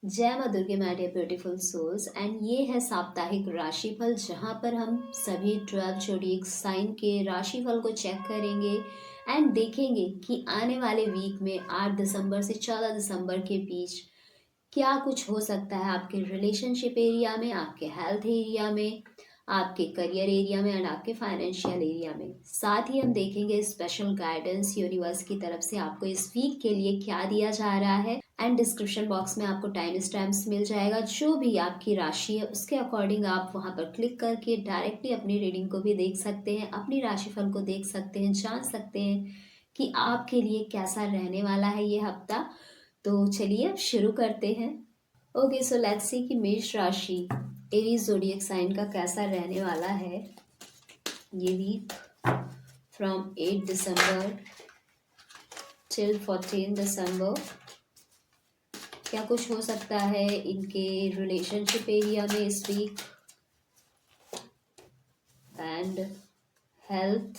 जय माँ Durge my dear beautiful souls. And ये है साप्ताहिक राशिफल, जहाँ पर हम सभी 12 जोडिएक साइन के राशिफल को चेक करेंगे एंड देखेंगे कि आने वाले वीक में 8 दिसंबर से 14 दिसंबर के बीच क्या कुछ हो सकता है आपके रिलेशनशिप एरिया में, आपके हेल्थ एरिया में, आपके करियर एरिया में एंड आपके फाइनेंशियल एरिया में। साथ ही हम देखेंगे स्पेशल गाइडेंस यूनिवर्स की तरफ से आपको इस वीक के लिए क्या दिया जा रहा है। एंड डिस्क्रिप्शन बॉक्स में आपको टाइम स्टैम्प्स मिल जाएगा, जो भी आपकी राशि है उसके अकॉर्डिंग आप वहां पर क्लिक करके डायरेक्टली अपनी रीडिंग को भी देख सकते हैं, अपनी राशिफल को देख सकते हैं, जान सकते हैं कि आपके लिए कैसा रहने वाला है ये हफ्ता। तो चलिए अब शुरू करते हैं। ओके, सो लेट्स सी कि मेष राशि एरीज ज़ोडिएक साइन का कैसा रहने वाला है ये वीक फ्रॉम 8 दिसंबर टिल 14 दिसंबर। क्या कुछ हो सकता है इनके रिलेशनशिप एरिया में इस वीक एंड हेल्थ,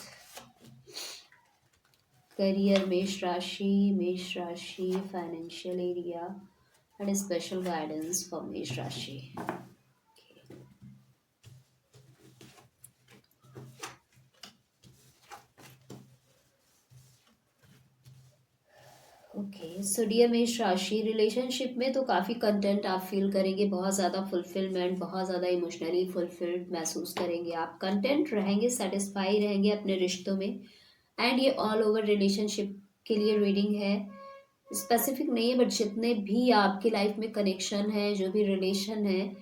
करियर मेष राशि financial area and special guidance for मेष राशि। ओके, सो डियर मेष राशि, रिलेशनशिप में तो काफ़ी कंटेंट आप फील करेंगे, बहुत ज़्यादा फुलफिलमेंट, बहुत ज़्यादा इमोशनली फुलफिल्ड महसूस करेंगे आप, कंटेंट रहेंगे, सेटिस्फाई रहेंगे अपने रिश्तों में। एंड ये ऑल ओवर रिलेशनशिप के लिए रीडिंग है, स्पेसिफिक नहीं है, बट जितने भी आपकी लाइफ में कनेक्शन है, जो भी रिलेशन है,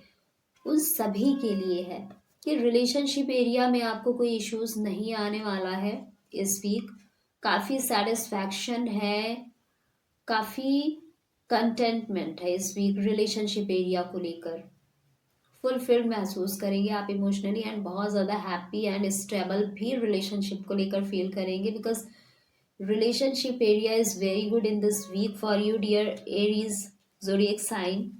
उन सभी के लिए है कि रिलेशनशिप एरिया में आपको कोई इश्यूज नहीं आने वाला है इस वीक। काफ़ी सेटिस्फैक्शन है, काफ़ी कंटेंटमेंट है इस वीक रिलेशनशिप एरिया को लेकर। फुलफिल्ड महसूस करेंगे आप इमोशनली एंड बहुत ज़्यादा हैप्पी एंड स्टेबल भी रिलेशनशिप को लेकर फील करेंगे, because relationship area is very good in this week for you dear Aries zodiac sign.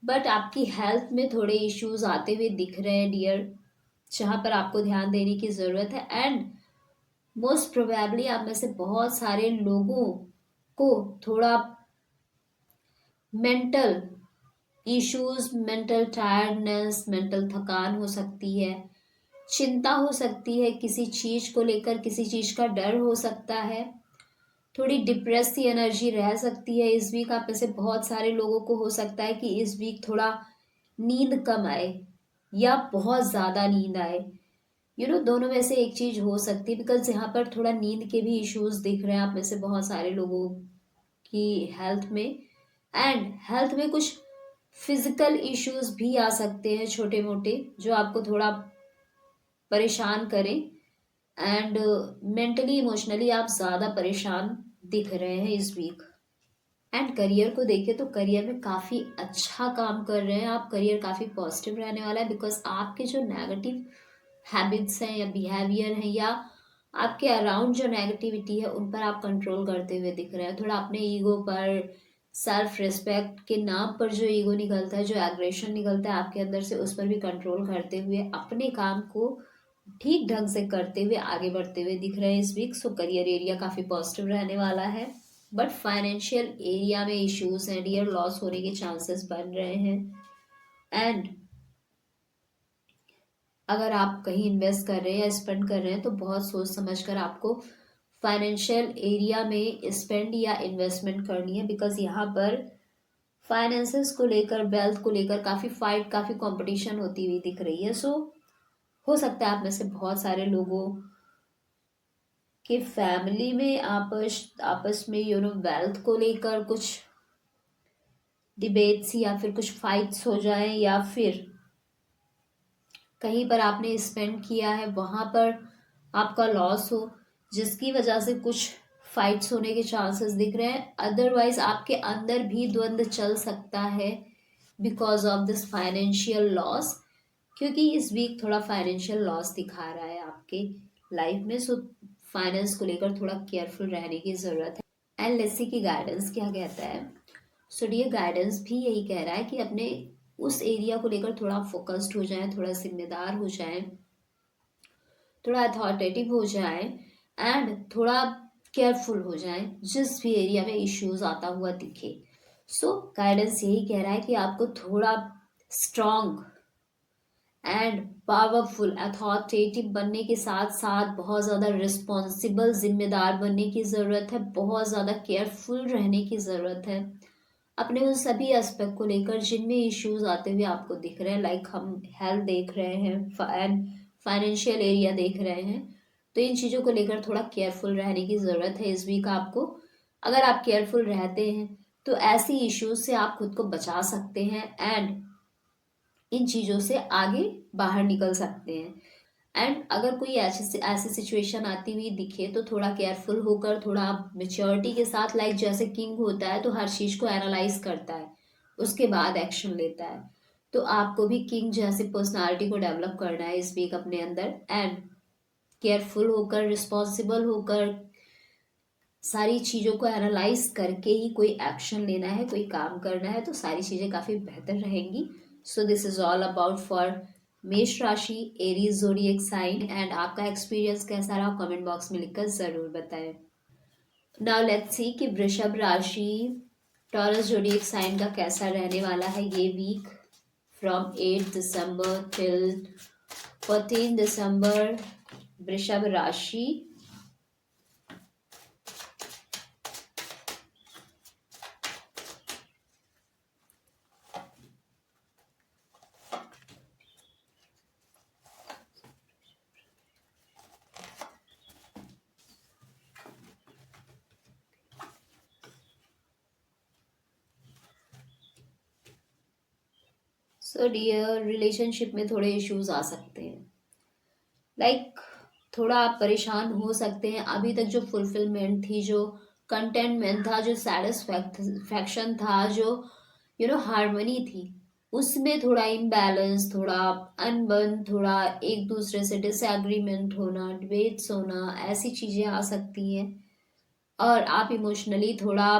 But आपकी हेल्थ में थोड़े इश्यूज आते हुए दिख रहे हैं डियर, जहाँ पर आपको ध्यान देने की ज़रूरत है। एंड मोस्ट प्रोबेबली आप में से बहुत सारे लोगों को थोड़ा mental issues, mental tiredness, mental थकान हो सकती है, चिंता हो सकती है किसी चीज को लेकर, किसी चीज का डर हो सकता है, थोड़ी डिप्रेस सी एनर्जी रह सकती है इस वीक। आप में से बहुत सारे लोगों को हो सकता है कि इस वीक थोड़ा नींद कम आए या बहुत ज्यादा नींद आए, दोनों में से एक चीज हो सकती है, बिकॉज यहाँ पर थोड़ा नींद के भी इश्यूज दिख रहे हैं आप में से बहुत सारे लोगों की हेल्थ में। एंड हेल्थ में कुछ फिजिकल इश्यूज भी आ सकते हैं छोटे मोटे, जो आपको थोड़ा परेशान करें। एंड मेंटली इमोशनली आप ज़्यादा परेशान दिख रहे हैं इस वीक। एंड करियर को देखें तो करियर में काफ़ी अच्छा काम कर रहे हैं आप, करियर काफ़ी पॉजिटिव रहने वाला है, बिकॉज आपके जो नेगेटिव हैबिट्स हैं या बिहेवियर हैं या आपके अराउंड जो नेगेटिविटी है उन पर आप कंट्रोल करते हुए दिख रहे हैं। थोड़ा अपने ईगो पर, सेल्फ रिस्पेक्ट के नाम पर जो ईगो निकलता है, जो एग्रेशन निकलता है आपके अंदर से, उस पर भी कंट्रोल करते हुए अपने काम को ठीक ढंग से करते हुए आगे बढ़ते हुए दिख रहे हैं इस वीक। सो करियर एरिया काफ़ी पॉजिटिव रहने वाला है, बट फाइनेंशियल एरिया में इश्यूज हैं डियर, लॉस होने के चांसेस बन रहे हैं। एंड अगर आप कहीं इन्वेस्ट कर रहे हैं या स्पेंड कर रहे हैं तो बहुत सोच समझ कर आपको फाइनेंशियल एरिया में स्पेंड या इन्वेस्टमेंट करनी है, बिकॉज यहाँ पर फाइनेंसेस को लेकर, वेल्थ को लेकर काफ़ी फाइट, काफ़ी कंपटीशन होती हुई दिख रही है। सो हो सकता है आप में से बहुत सारे लोगों के फैमिली में आपस आपस में वेल्थ को लेकर कुछ डिबेट्स या फिर कुछ फाइट्स हो जाए, या फिर कहीं पर आपने स्पेंड किया है वहां पर आपका लॉस हो, जिसकी वजह से कुछ फाइट्स होने के चांसेस दिख रहे हैं। अदरवाइज आपके अंदर भी द्वंद्व चल सकता है because of this financial loss, क्योंकि इस वीक थोड़ा फाइनेंशियल लॉस दिखा रहा है आपके लाइफ में। सो फाइनेंस को लेकर थोड़ा केयरफुल रहने की ज़रूरत है। एंड लेट्स सी की गाइडेंस क्या कहता है। सो डियर गाइडेंस भी यही कह रहा है कि अपने उस एरिया को लेकर थोड़ा फोकस्ड हो जाए, थोड़ा जिम्मेदार हो जाए, थोड़ा अथॉरिटेटिव हो जाए एंड थोड़ा केयरफुल हो जाए जिस भी एरिया में इश्यूज आता हुआ दिखे। सो गाइडेंस यही कह रहा है कि आपको थोड़ा स्ट्रॉन्ग एंड पावरफुल अथॉरिटेटिव बनने के साथ साथ बहुत ज़्यादा रिस्पॉन्सिबल जिम्मेदार बनने की ज़रूरत है, बहुत ज़्यादा केयरफुल रहने की ज़रूरत है अपने उन सभी एस्पेक्ट को लेकर जिनमें इश्यूज आते हुए आपको दिख रहे हैं। लाइक हम हेल्थ देख रहे हैं एंड फाइनेंशियल एरिया देख रहे हैं, तो इन चीज़ों को लेकर थोड़ा केयरफुल रहने की ज़रूरत है इस वीक आपको। अगर आप केयरफुल रहते हैं तो ऐसी इश्यूज से आप खुद को बचा सकते हैं एंड इन चीज़ों से आगे बाहर निकल सकते हैं। एंड अगर कोई ऐसी ऐसी सिचुएशन आती हुई दिखे तो थोड़ा केयरफुल होकर, थोड़ा मेच्योरिटी के साथ, लाइक जैसे किंग होता है तो हर चीज़ को एनालाइज करता है, उसके बाद एक्शन लेता है। तो आपको भी किंग जैसी पर्सनालिटी को डेवलप करना है इस वीक अपने अंदर एंड केयरफुल होकर, रिस्पॉन्सिबल होकर, सारी चीज़ों को एनालाइज करके ही कोई एक्शन लेना है, कोई काम करना है, तो सारी चीज़ें काफ़ी बेहतर रहेंगी। So this is all about for मेष राशि, एरीज ज़ोडिएक साइन। एंड आपका एक्सपीरियंस कैसा रहा कमेंट बॉक्स में लिखकर ज़रूर बताएं। नाउ लेट्स सी कि वृषभ राशि, टॉरस ज़ोडिएक साइन का कैसा रहने वाला है ये वीक फ्रॉम 8 दिसंबर टिल 14 दिसंबर। वृषभ राशि, सो डियर, रिलेशनशिप में थोड़े इश्यूज आ सकते हैं। लाइक थोड़ा आप परेशान हो सकते हैं। अभी तक जो फुलफिलमेंट थी, जो कंटेंटमेंट था, जो सेटिस्फैक्शन था, जो हारमोनी थी, उसमें थोड़ा इम्बैलेंस, थोड़ा अनबन, थोड़ा एक दूसरे से डिसएग्रीमेंट होना, डिबेट्स होना, ऐसी चीज़ें आ सकती हैं। और आप इमोशनली थोड़ा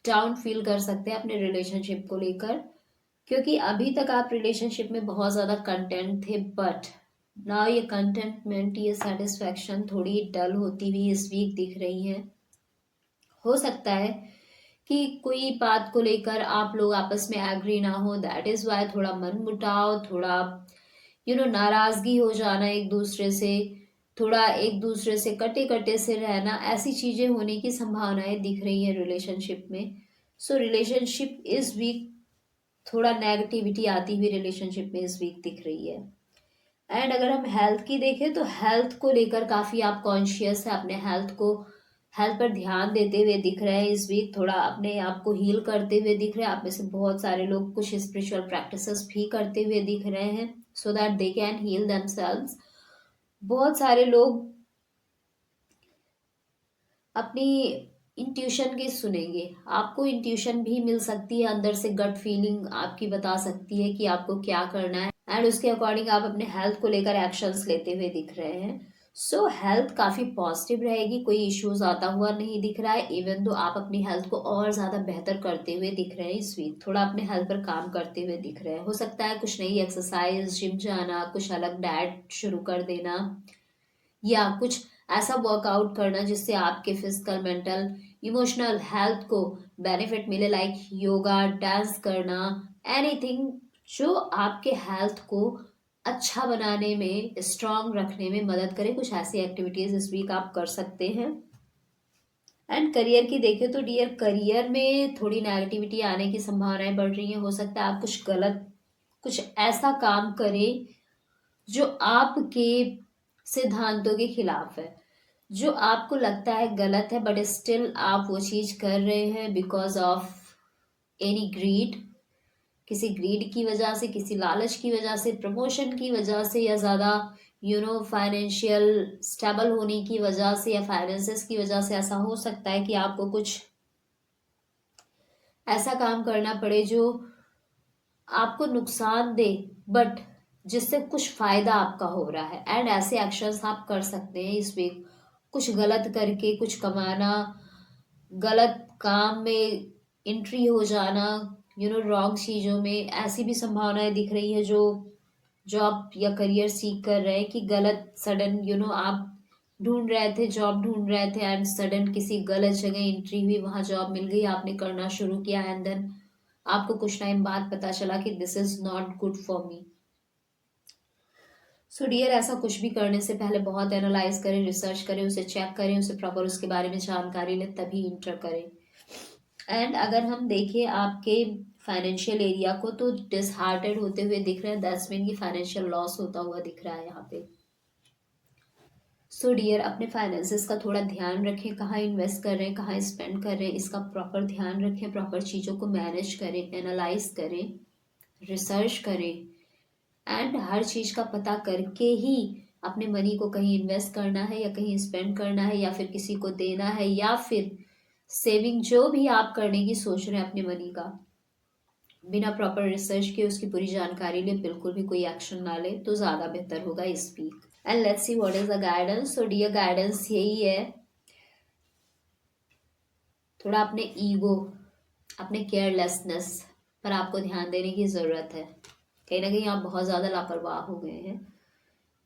डाउन फील कर सकते हैं अपने रिलेशनशिप को लेकर, क्योंकि अभी तक आप रिलेशनशिप में बहुत ज़्यादा कंटेंट थे, बट ना ये कंटेंटमेंट, ये सेटिस्फैक्शन थोड़ी डल होती हुई इस वीक दिख रही है। हो सकता है कि कोई बात को लेकर आप लोग आपस में एग्री ना हो, दैट इज़ वाई थोड़ा मन मुटाव, थोड़ा नाराज़गी हो जाना एक दूसरे से, थोड़ा एक दूसरे से कटे कटे से रहना, ऐसी चीज़ें होने की संभावनाएं दिख रही है रिलेशनशिप में। सो रिलेशनशिप इस वीक थोड़ा नेगेटिविटी आती हुई रिलेशनशिप में इस वीक दिख रही है। एंड अगर हम हेल्थ की देखें तो हेल्थ को लेकर काफ़ी आप कॉन्शियस है, अपने हेल्थ पर ध्यान देते हुए दिख रहे हैं इस वीक, थोड़ा अपने आप को हील करते हुए दिख रहे हैं। आप में से बहुत सारे लोग कुछ स्पिरिचुअल प्रैक्टिसेस भी करते हुए दिख रहे हैं so that they can heal themselves. बहुत सारे लोग अपनी इंट्यूशन की सुनेंगे, आपको इंट्यूशन भी मिल सकती है, अंदर से गट फीलिंग आपकी बता सकती है कि आपको क्या करना है एंड उसके अकॉर्डिंग आप अपने हेल्थ को लेकर एक्शंस लेते हुए दिख रहे हैं। सो हेल्थ काफ़ी पॉजिटिव रहेगी, कोई इश्यूज आता हुआ नहीं दिख रहा है। इवन तो आप अपनी हेल्थ को और ज़्यादा बेहतर करते हुए दिख रहे हैं इस वीक, थोड़ा अपने हेल्थ पर काम करते हुए दिख रहे हैं। हो सकता है कुछ नई एक्सरसाइज, जिम जाना, कुछ अलग डाइट शुरू कर देना, या कुछ ऐसा वर्कआउट करना जिससे आपके फिजिकल, मेंटल, इमोशनल हेल्थ को बेनिफिट मिले, लाइक योगा, डांस करना, एनीथिंग जो आपके हेल्थ को अच्छा बनाने में, स्ट्रांग रखने में मदद करे। कुछ ऐसी एक्टिविटीज इस वीक आप कर सकते हैं। एंड करियर की देखें तो डियर, करियर में थोड़ी नेगेटिविटी आने की संभावनाएं बढ़ रही हैं। हो सकता है आप कुछ गलत, कुछ ऐसा काम करें जो आपके सिद्धांतों के खिलाफ है, जो आपको लगता है गलत है, बट स्टिल आप वो चीज़ कर रहे हैं बिकॉज ऑफ एनी ग्रीड, किसी ग्रीड की वजह से, किसी लालच की वजह से, प्रमोशन की वजह से, या ज़्यादा फाइनेंशियल स्टेबल होने की वजह से, या फाइनेंसेस की वजह से ऐसा हो सकता है कि आपको कुछ ऐसा काम करना पड़े जो आपको नुकसान दे, बट जिससे कुछ फायदा आपका हो रहा है। एंड ऐसे एक्शंस आप कर सकते हैं इस वीक, कुछ गलत करके कुछ कमाना, गलत काम में एंट्री हो जाना, रॉन्ग चीज़ों में, ऐसी भी संभावनाएं दिख रही है जो जॉब या करियर सीख कर रहे हैं कि गलत सडन, आप ढूंढ रहे थे, जॉब ढूंढ रहे थे एंड सडन किसी गलत जगह एंट्री हुई, वहां जॉब मिल गई, आपने करना शुरू किया एंड देन आपको कुछ टाइम बाद पता चला कि this is not good for me. So dear, ऐसा कुछ भी करने से पहले बहुत एनालाइज करें, रिसर्च करें, उसे चेक करें, उसे प्रॉपर उसके बारे में जानकारी लें, तभी इंटर करें। एंड अगर हम देखें आपके फाइनेंशियल एरिया को, तो डिसहार्टेड होते हुए दिख रहे हैं, 10 की फाइनेंशियल लॉस होता हुआ दिख रहा है यहाँ पे। सो डियर, अपने फाइनेंसेस का थोड़ा ध्यान रखें, कहाँ इन्वेस्ट कर रहे हैं, कहाँ स्पेंड कर रहे हैं, इसका प्रॉपर ध्यान रखें, प्रॉपर चीज़ों को मैनेज करें, एनालाइज करें, रिसर्च करें, एंड हर चीज़ का पता करके ही अपने मनी को कहीं इन्वेस्ट करना है या कहीं स्पेंड करना है या फिर किसी को देना है, या फिर सेविंग जो भी आप करने की सोच रहे हैं अपने मनी का, बिना प्रॉपर रिसर्च के उसकी पूरी जानकारी ले बिल्कुल भी कोई एक्शन ना ले तो ज़्यादा बेहतर होगा इस week. And let's see what is the guidance. So dear, guidance यही है, थोड़ा अपने ईगो, अपने केयरलेसनेस पर आपको ध्यान देने की ज़रूरत है। कहीं ना कहीं आप बहुत ज़्यादा लापरवाह हो गए हैं।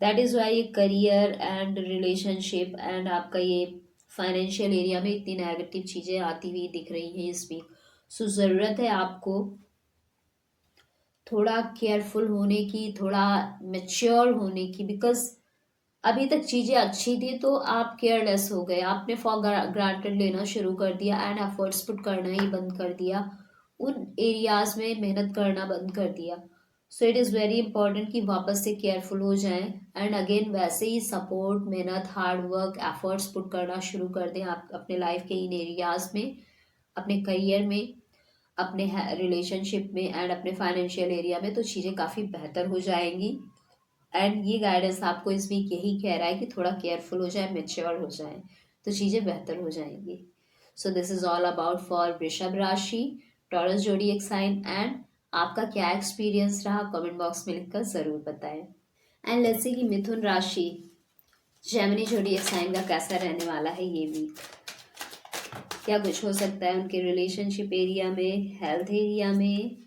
दैट इज़ वाई ये करियर एंड रिलेशनशिप एंड आपका ये फाइनेंशियल एरिया में इतनी नेगेटिव चीज़ें आती हुई दिख रही हैं इस वीक। सो ज़रूरत है आपको थोड़ा केयरफुल होने की, थोड़ा मेच्योर होने की, बिकॉज अभी तक चीज़ें अच्छी थी तो आप केयरलेस हो गए, आपने फॉर ग्रांटेड लेना शुरू कर दिया एंड एफर्ट्स पुट करना ही बंद कर दिया, उन एरियाज में मेहनत करना बंद कर दिया। So it is very important कि वापस से केयरफुल हो जाएं एंड अगेन वैसे ही सपोर्ट, मेहनत, हार्ड वर्क, एफर्ट्स पुट करना शुरू कर दें आप अपने लाइफ के इन एरियाज में, अपने करियर में, अपने रिलेशनशिप में एंड अपने फाइनेंशियल एरिया में, तो चीज़ें काफ़ी बेहतर हो जाएंगी। एंड ये गाइडेंस आपको इस वीक यही कह रहा है कि थोड़ा केयरफुल हो जाए, मेच्योर हो जाए, तो चीज़ें बेहतर हो जाएंगी। सो this is all about for वृषभ राशि, टॉरस जोडिएक साइन। एंड आपका क्या एक्सपीरियंस रहा कमेंट बॉक्स में लिखकर ज़रूर बताएं। एंड लेट्स सी कि मिथुन राशि, जेमिनी जोडिएक साइन का कैसा रहने वाला है ये वीक, क्या कुछ हो सकता है उनके रिलेशनशिप एरिया में, हेल्थ एरिया में,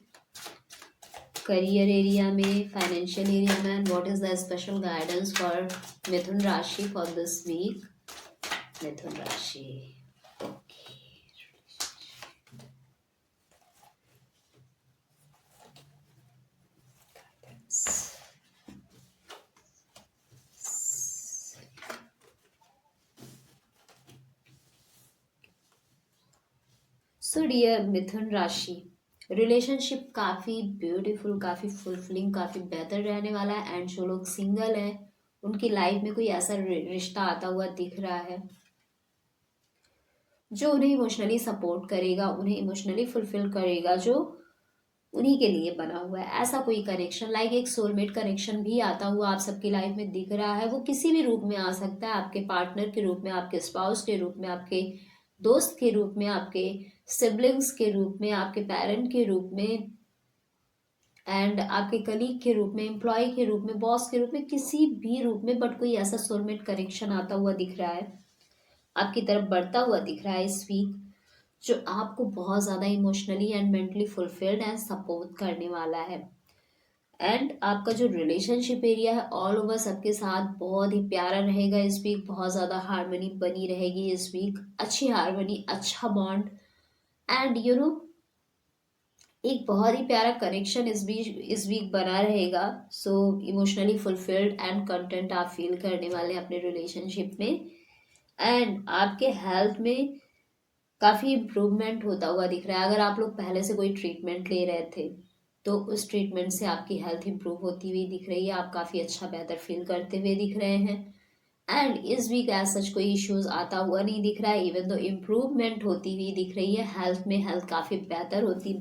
करियर एरिया में, फाइनेंशियल एरिया में, and what is the special guidance for Mithun rashi for this week. मिथुन राशि, ओके। सो डियर मिथुन राशि, रिलेशनशिप काफ़ी ब्यूटीफुल, काफ़ी फुलफिलिंग, काफ़ी बेहतर रहने वाला है। एंड जो लोग सिंगल हैं उनकी लाइफ में कोई ऐसा रिश्ता आता हुआ दिख रहा है जो उन्हें इमोशनली सपोर्ट करेगा, उन्हें इमोशनली फुलफिल करेगा, जो उन्हीं के लिए बना हुआ है। ऐसा कोई कनेक्शन, लाइक एक सोलमेट कनेक्शन भी आता हुआ आप सबकी लाइफ में दिख रहा है। वो किसी भी रूप में आ सकता है, आपके पार्टनर के रूप में, आपके स्पाउस के रूप में, आपके दोस्त के रूप में, आपके सिबलिंग्स के रूप में, आपके पेरेंट के रूप में, एंड आपके कलीग के रूप में, एम्प्लॉय के रूप में, बॉस के रूप में, किसी भी रूप में, बट कोई ऐसा सोलमेट कनेक्शन आता हुआ दिख रहा है, आपकी तरफ बढ़ता हुआ दिख रहा है इस वीक, जो आपको बहुत ज़्यादा emotionally and mentally fulfilled and support करने वाला है। एंड आपका जो रिलेशनशिप एरिया है ऑल ओवर सबके साथ बहुत ही प्यारा रहेगा इस वीक, बहुत ज़्यादा हारमोनी बनी रहेगी इस वीक, अच्छी हारमोनी, अच्छा बॉन्ड, एंड यू नो एक बहुत ही प्यारा कनेक्शन इस वीक बना रहेगा। So emotionally fulfilled and content आप फील करने वाले हैं अपने रिलेशनशिप में। एंड आपके हेल्थ में काफ़ी इम्प्रूवमेंट होता हुआ दिख रहा है। अगर आप लोग पहले से कोई ट्रीटमेंट ले रहे थे तो उस ट्रीटमेंट से आपकी हेल्थ इम्प्रूव होती हुई दिख रही है, आप काफ़ी अच्छा बेहतर फील करते हुए दिख रहे हैं। एंड इस वीक एज सच कोई इश्यूज आता हुआ नहीं दिख रहा है, इवन तो इम्प्रूवमेंट होती हुई दिख रही है हेल्थ में, हेल्थ काफ़ी बेहतर होती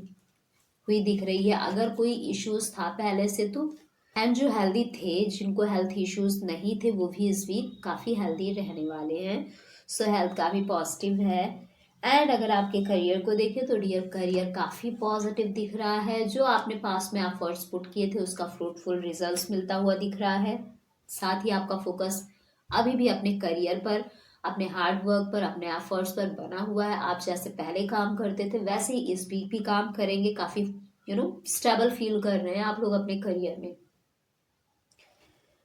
हुई दिख रही है। अगर कोई इश्यूज था पहले से तो, एंड जो हेल्दी थे, जिनको हेल्थ इश्यूज नहीं थे, वो भी इस वीक काफ़ी हेल्दी रहने वाले हैं। सो हेल्थ काफ़ी पॉजिटिव है। एंड अगर आपके करियर को देखें तो डियर करियर काफ़ी पॉजिटिव दिख रहा है, जो आपने पास में एफर्ट्स पुट किए थे उसका फ्रूटफुल रिजल्ट्स मिलता हुआ दिख रहा है। साथ ही आपका फोकस अभी भी अपने करियर पर, अपने हार्ड वर्क पर, अपने एफर्ट्स पर बना हुआ है। आप जैसे पहले काम करते थे वैसे ही इस वीक भी काम करेंगे, काफ़ी स्टेबल फील कर रहे हैं आप लोग अपने करियर में।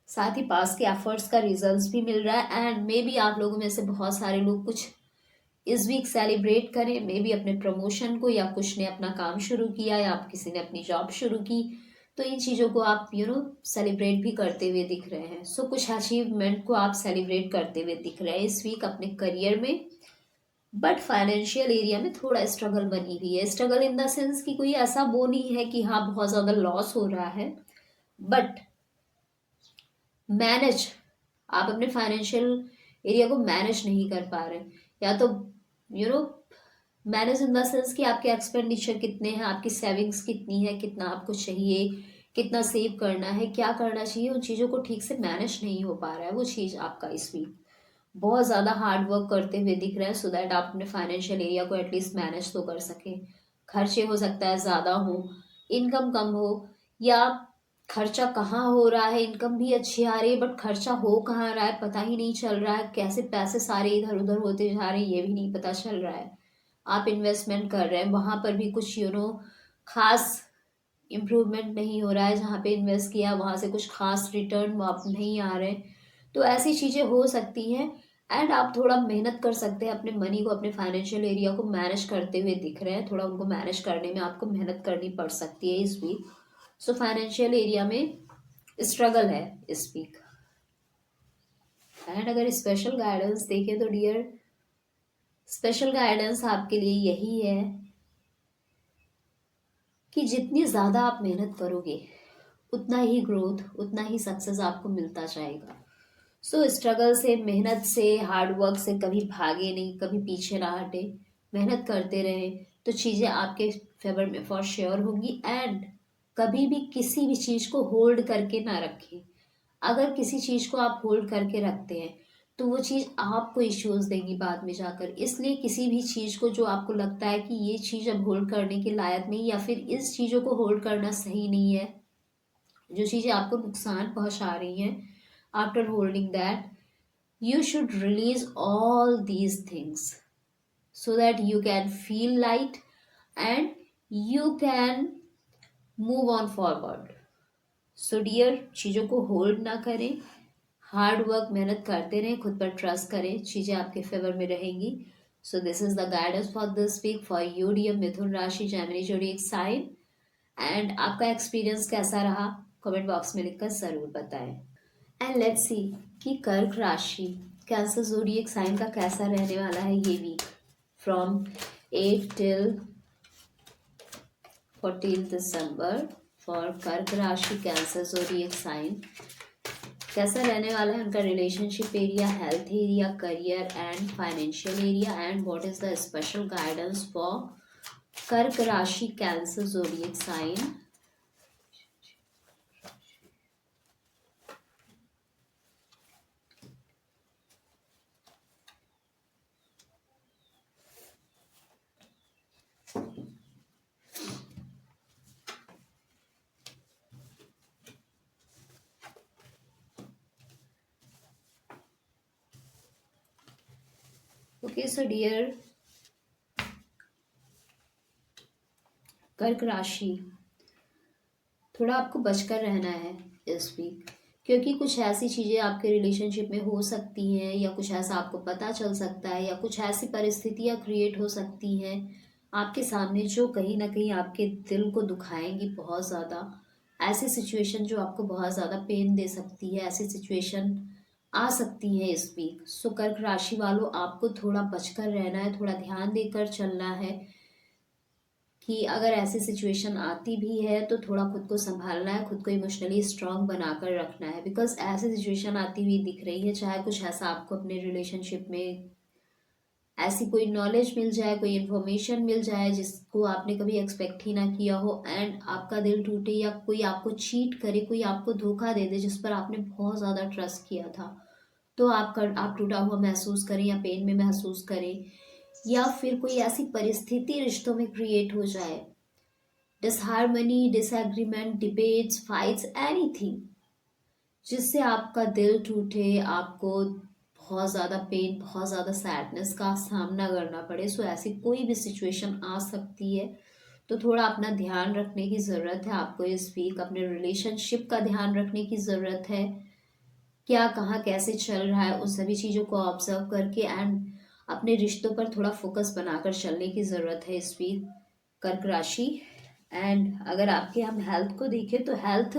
साथ ही पास के एफर्ट्स का रिजल्ट्स भी मिल रहा है। एंड मे बी आप लोगों में से बहुत सारे लोग कुछ इस वीक सेलिब्रेट करें, मे बी अपने प्रमोशन को, या कुछ ने अपना काम शुरू किया, या आप किसी ने अपनी जॉब शुरू की, तो इन चीज़ों को आप सेलिब्रेट भी करते हुए दिख रहे हैं। सो कुछ अचीवमेंट को आप सेलिब्रेट करते हुए दिख रहे हैं इस वीक अपने करियर में। बट फाइनेंशियल एरिया में थोड़ा स्ट्रगल बनी हुई है। स्ट्रगल इन द सेंस कि कोई ऐसा वो नहीं है कि हाँ बहुत ज़्यादा लॉस हो रहा है, बट मैनेज, आप अपने फाइनेंशियल एरिया को मैनेज नहीं कर पा रहे। या तो know manage in the sense कि आपके एक्सपेंडिचर कितने हैं, आपकी सेविंग्स कितनी है, कितना आपको चाहिए, कितना सेव करना है, क्या करना चाहिए, उन चीज़ों को ठीक से मैनेज नहीं हो पा रहा है वो चीज़ आपका इस वीक। बहुत ज़्यादा हार्ड वर्क करते हुए दिख रहे हैं सो दैट आप अपने फाइनेंशियल एरिया को एटलीस्ट मैनेज तो कर सकें। खर्चे हो सकता है ज़्यादा हो, इनकम कम हो, या खर्चा कहाँ हो रहा है, इनकम भी अच्छी आ रही है बट खर्चा हो कहाँ रहा है पता ही नहीं चल रहा है, कैसे पैसे सारे इधर उधर होते जा रहे हैं ये भी नहीं पता चल रहा है। आप इन्वेस्टमेंट कर रहे हैं, वहाँ पर भी कुछ खास इम्प्रूवमेंट नहीं हो रहा है, जहाँ पे इन्वेस्ट किया वहाँ से कुछ खास रिटर्न वापस नहीं आ रहे। तो ऐसी चीज़ें हो सकती हैं। एंड आप थोड़ा मेहनत कर सकते हैं अपने मनी को, अपने फाइनेंशियल एरिया को मैनेज करते हुए दिख रहे हैं। थोड़ा उनको मैनेज करने में आपको मेहनत करनी पड़ सकती है इस वीक। सो फाइनेंशियल एरिया में स्ट्रगल है इस वीक। एंड अगर स्पेशल गाइडेंस देखें तो डियर, स्पेशल गाइडेंस आपके लिए यही है कि जितनी ज़्यादा आप मेहनत करोगे उतना ही ग्रोथ, उतना ही सक्सेस आपको मिलता जाएगा। सो स्ट्रगल से, मेहनत से, हार्ड वर्क से कभी भागे नहीं, कभी पीछे ना हटे, मेहनत करते रहें तो चीज़ें आपके फेवर में फॉर श्योर होंगी। एंड कभी भी किसी भी चीज़ को होल्ड करके ना रखें। अगर किसी चीज़ को आप होल्ड करके रखते हैं तो वो चीज़ आपको इश्यूज देगी बाद में जाकर। इसलिए किसी भी चीज़ को जो आपको लगता है कि ये चीज़ अब होल्ड करने के लायक नहीं, या फिर इस चीज़ों को होल्ड करना सही नहीं है, जो चीज़ें आपको नुकसान पहुंचा रही हैं, after holding that you should release all these things so that you can feel light and you can move on forward. So dear, चीज़ों को होल्ड ना करें, हार्ड वर्क मेहनत करते रहें, खुद पर ट्रस्ट करें, चीज़ें आपके फेवर में रहेंगी। So this is the guidance for this week for you dear Mithun rashi, Gemini zodiac sign. And आपका एक्सपीरियंस कैसा रहा कमेंट बॉक्स में लिखकर ज़रूर बताएं। एंड लेट्स सी कि कर्क राशि, कैंसर ज़ोडिएक साइन का कैसा रहने वाला है ये week from 8 till 14 December for Kark Rashi Cancer zodiac sign. कैसा रहने वाला है उनका relationship area, health area, career and financial area, and what is the special guidance for Kark Rashi Cancer zodiac sign. Okay so dear Kark Rashi, थोड़ा आपको बचकर रहना है इस वीक, क्योंकि कुछ ऐसी चीज़ें आपके रिलेशनशिप में हो सकती हैं, या कुछ ऐसा आपको पता चल सकता है, या कुछ ऐसी परिस्थितियाँ क्रिएट हो सकती हैं आपके सामने जो कहीं ना कहीं आपके दिल को दुखाएंगी बहुत ज़्यादा। ऐसी सिचुएशन जो आपको बहुत ज़्यादा पेन दे सकती है, ऐसी सिचुएशन आ सकती है इस वीक। सो कर्क राशि वालों, आपको थोड़ा बचकर रहना है, थोड़ा ध्यान देकर चलना है कि अगर ऐसी सिचुएशन आती भी है तो थोड़ा खुद को संभालना है, खुद को इमोशनली स्ट्रांग बनाकर रखना है। बिकॉज ऐसी सिचुएशन आती हुई दिख रही है, चाहे कुछ ऐसा आपको अपने रिलेशनशिप में ऐसी कोई नॉलेज मिल जाए, कोई इन्फॉर्मेशन मिल जाए जिसको आपने कभी एक्सपेक्ट ही ना किया हो, एंड आपका दिल टूटे, या कोई आपको चीट करे, कोई आपको धोखा दे दे जिस पर आपने बहुत ज़्यादा ट्रस्ट किया था, तो आप टूटा हुआ महसूस करें या पेन में महसूस करें, या फिर कोई ऐसी परिस्थिति रिश्तों में क्रिएट हो जाए, disharmony, disagreement, debates, fights, anything, जिससे आपका दिल टूटे, आपको बहुत ज़्यादा पेन, बहुत ज़्यादा सैडनेस का सामना करना पड़े। सो ऐसी कोई भी सिचुएशन आ सकती है, तो थोड़ा अपना ध्यान रखने की ज़रूरत है आपको इस वीक। अपने रिलेशनशिप का ध्यान रखने की ज़रूरत है, क्या कहाँ कैसे चल रहा है, उन सभी चीज़ों को ऑब्जर्व करके, एंड अपने रिश्तों पर थोड़ा फोकस बनाकर चलने की ज़रूरत है इस वीक, कर्क राशि। एंड अगर आपके हम हेल्थ को देखें तो हेल्थ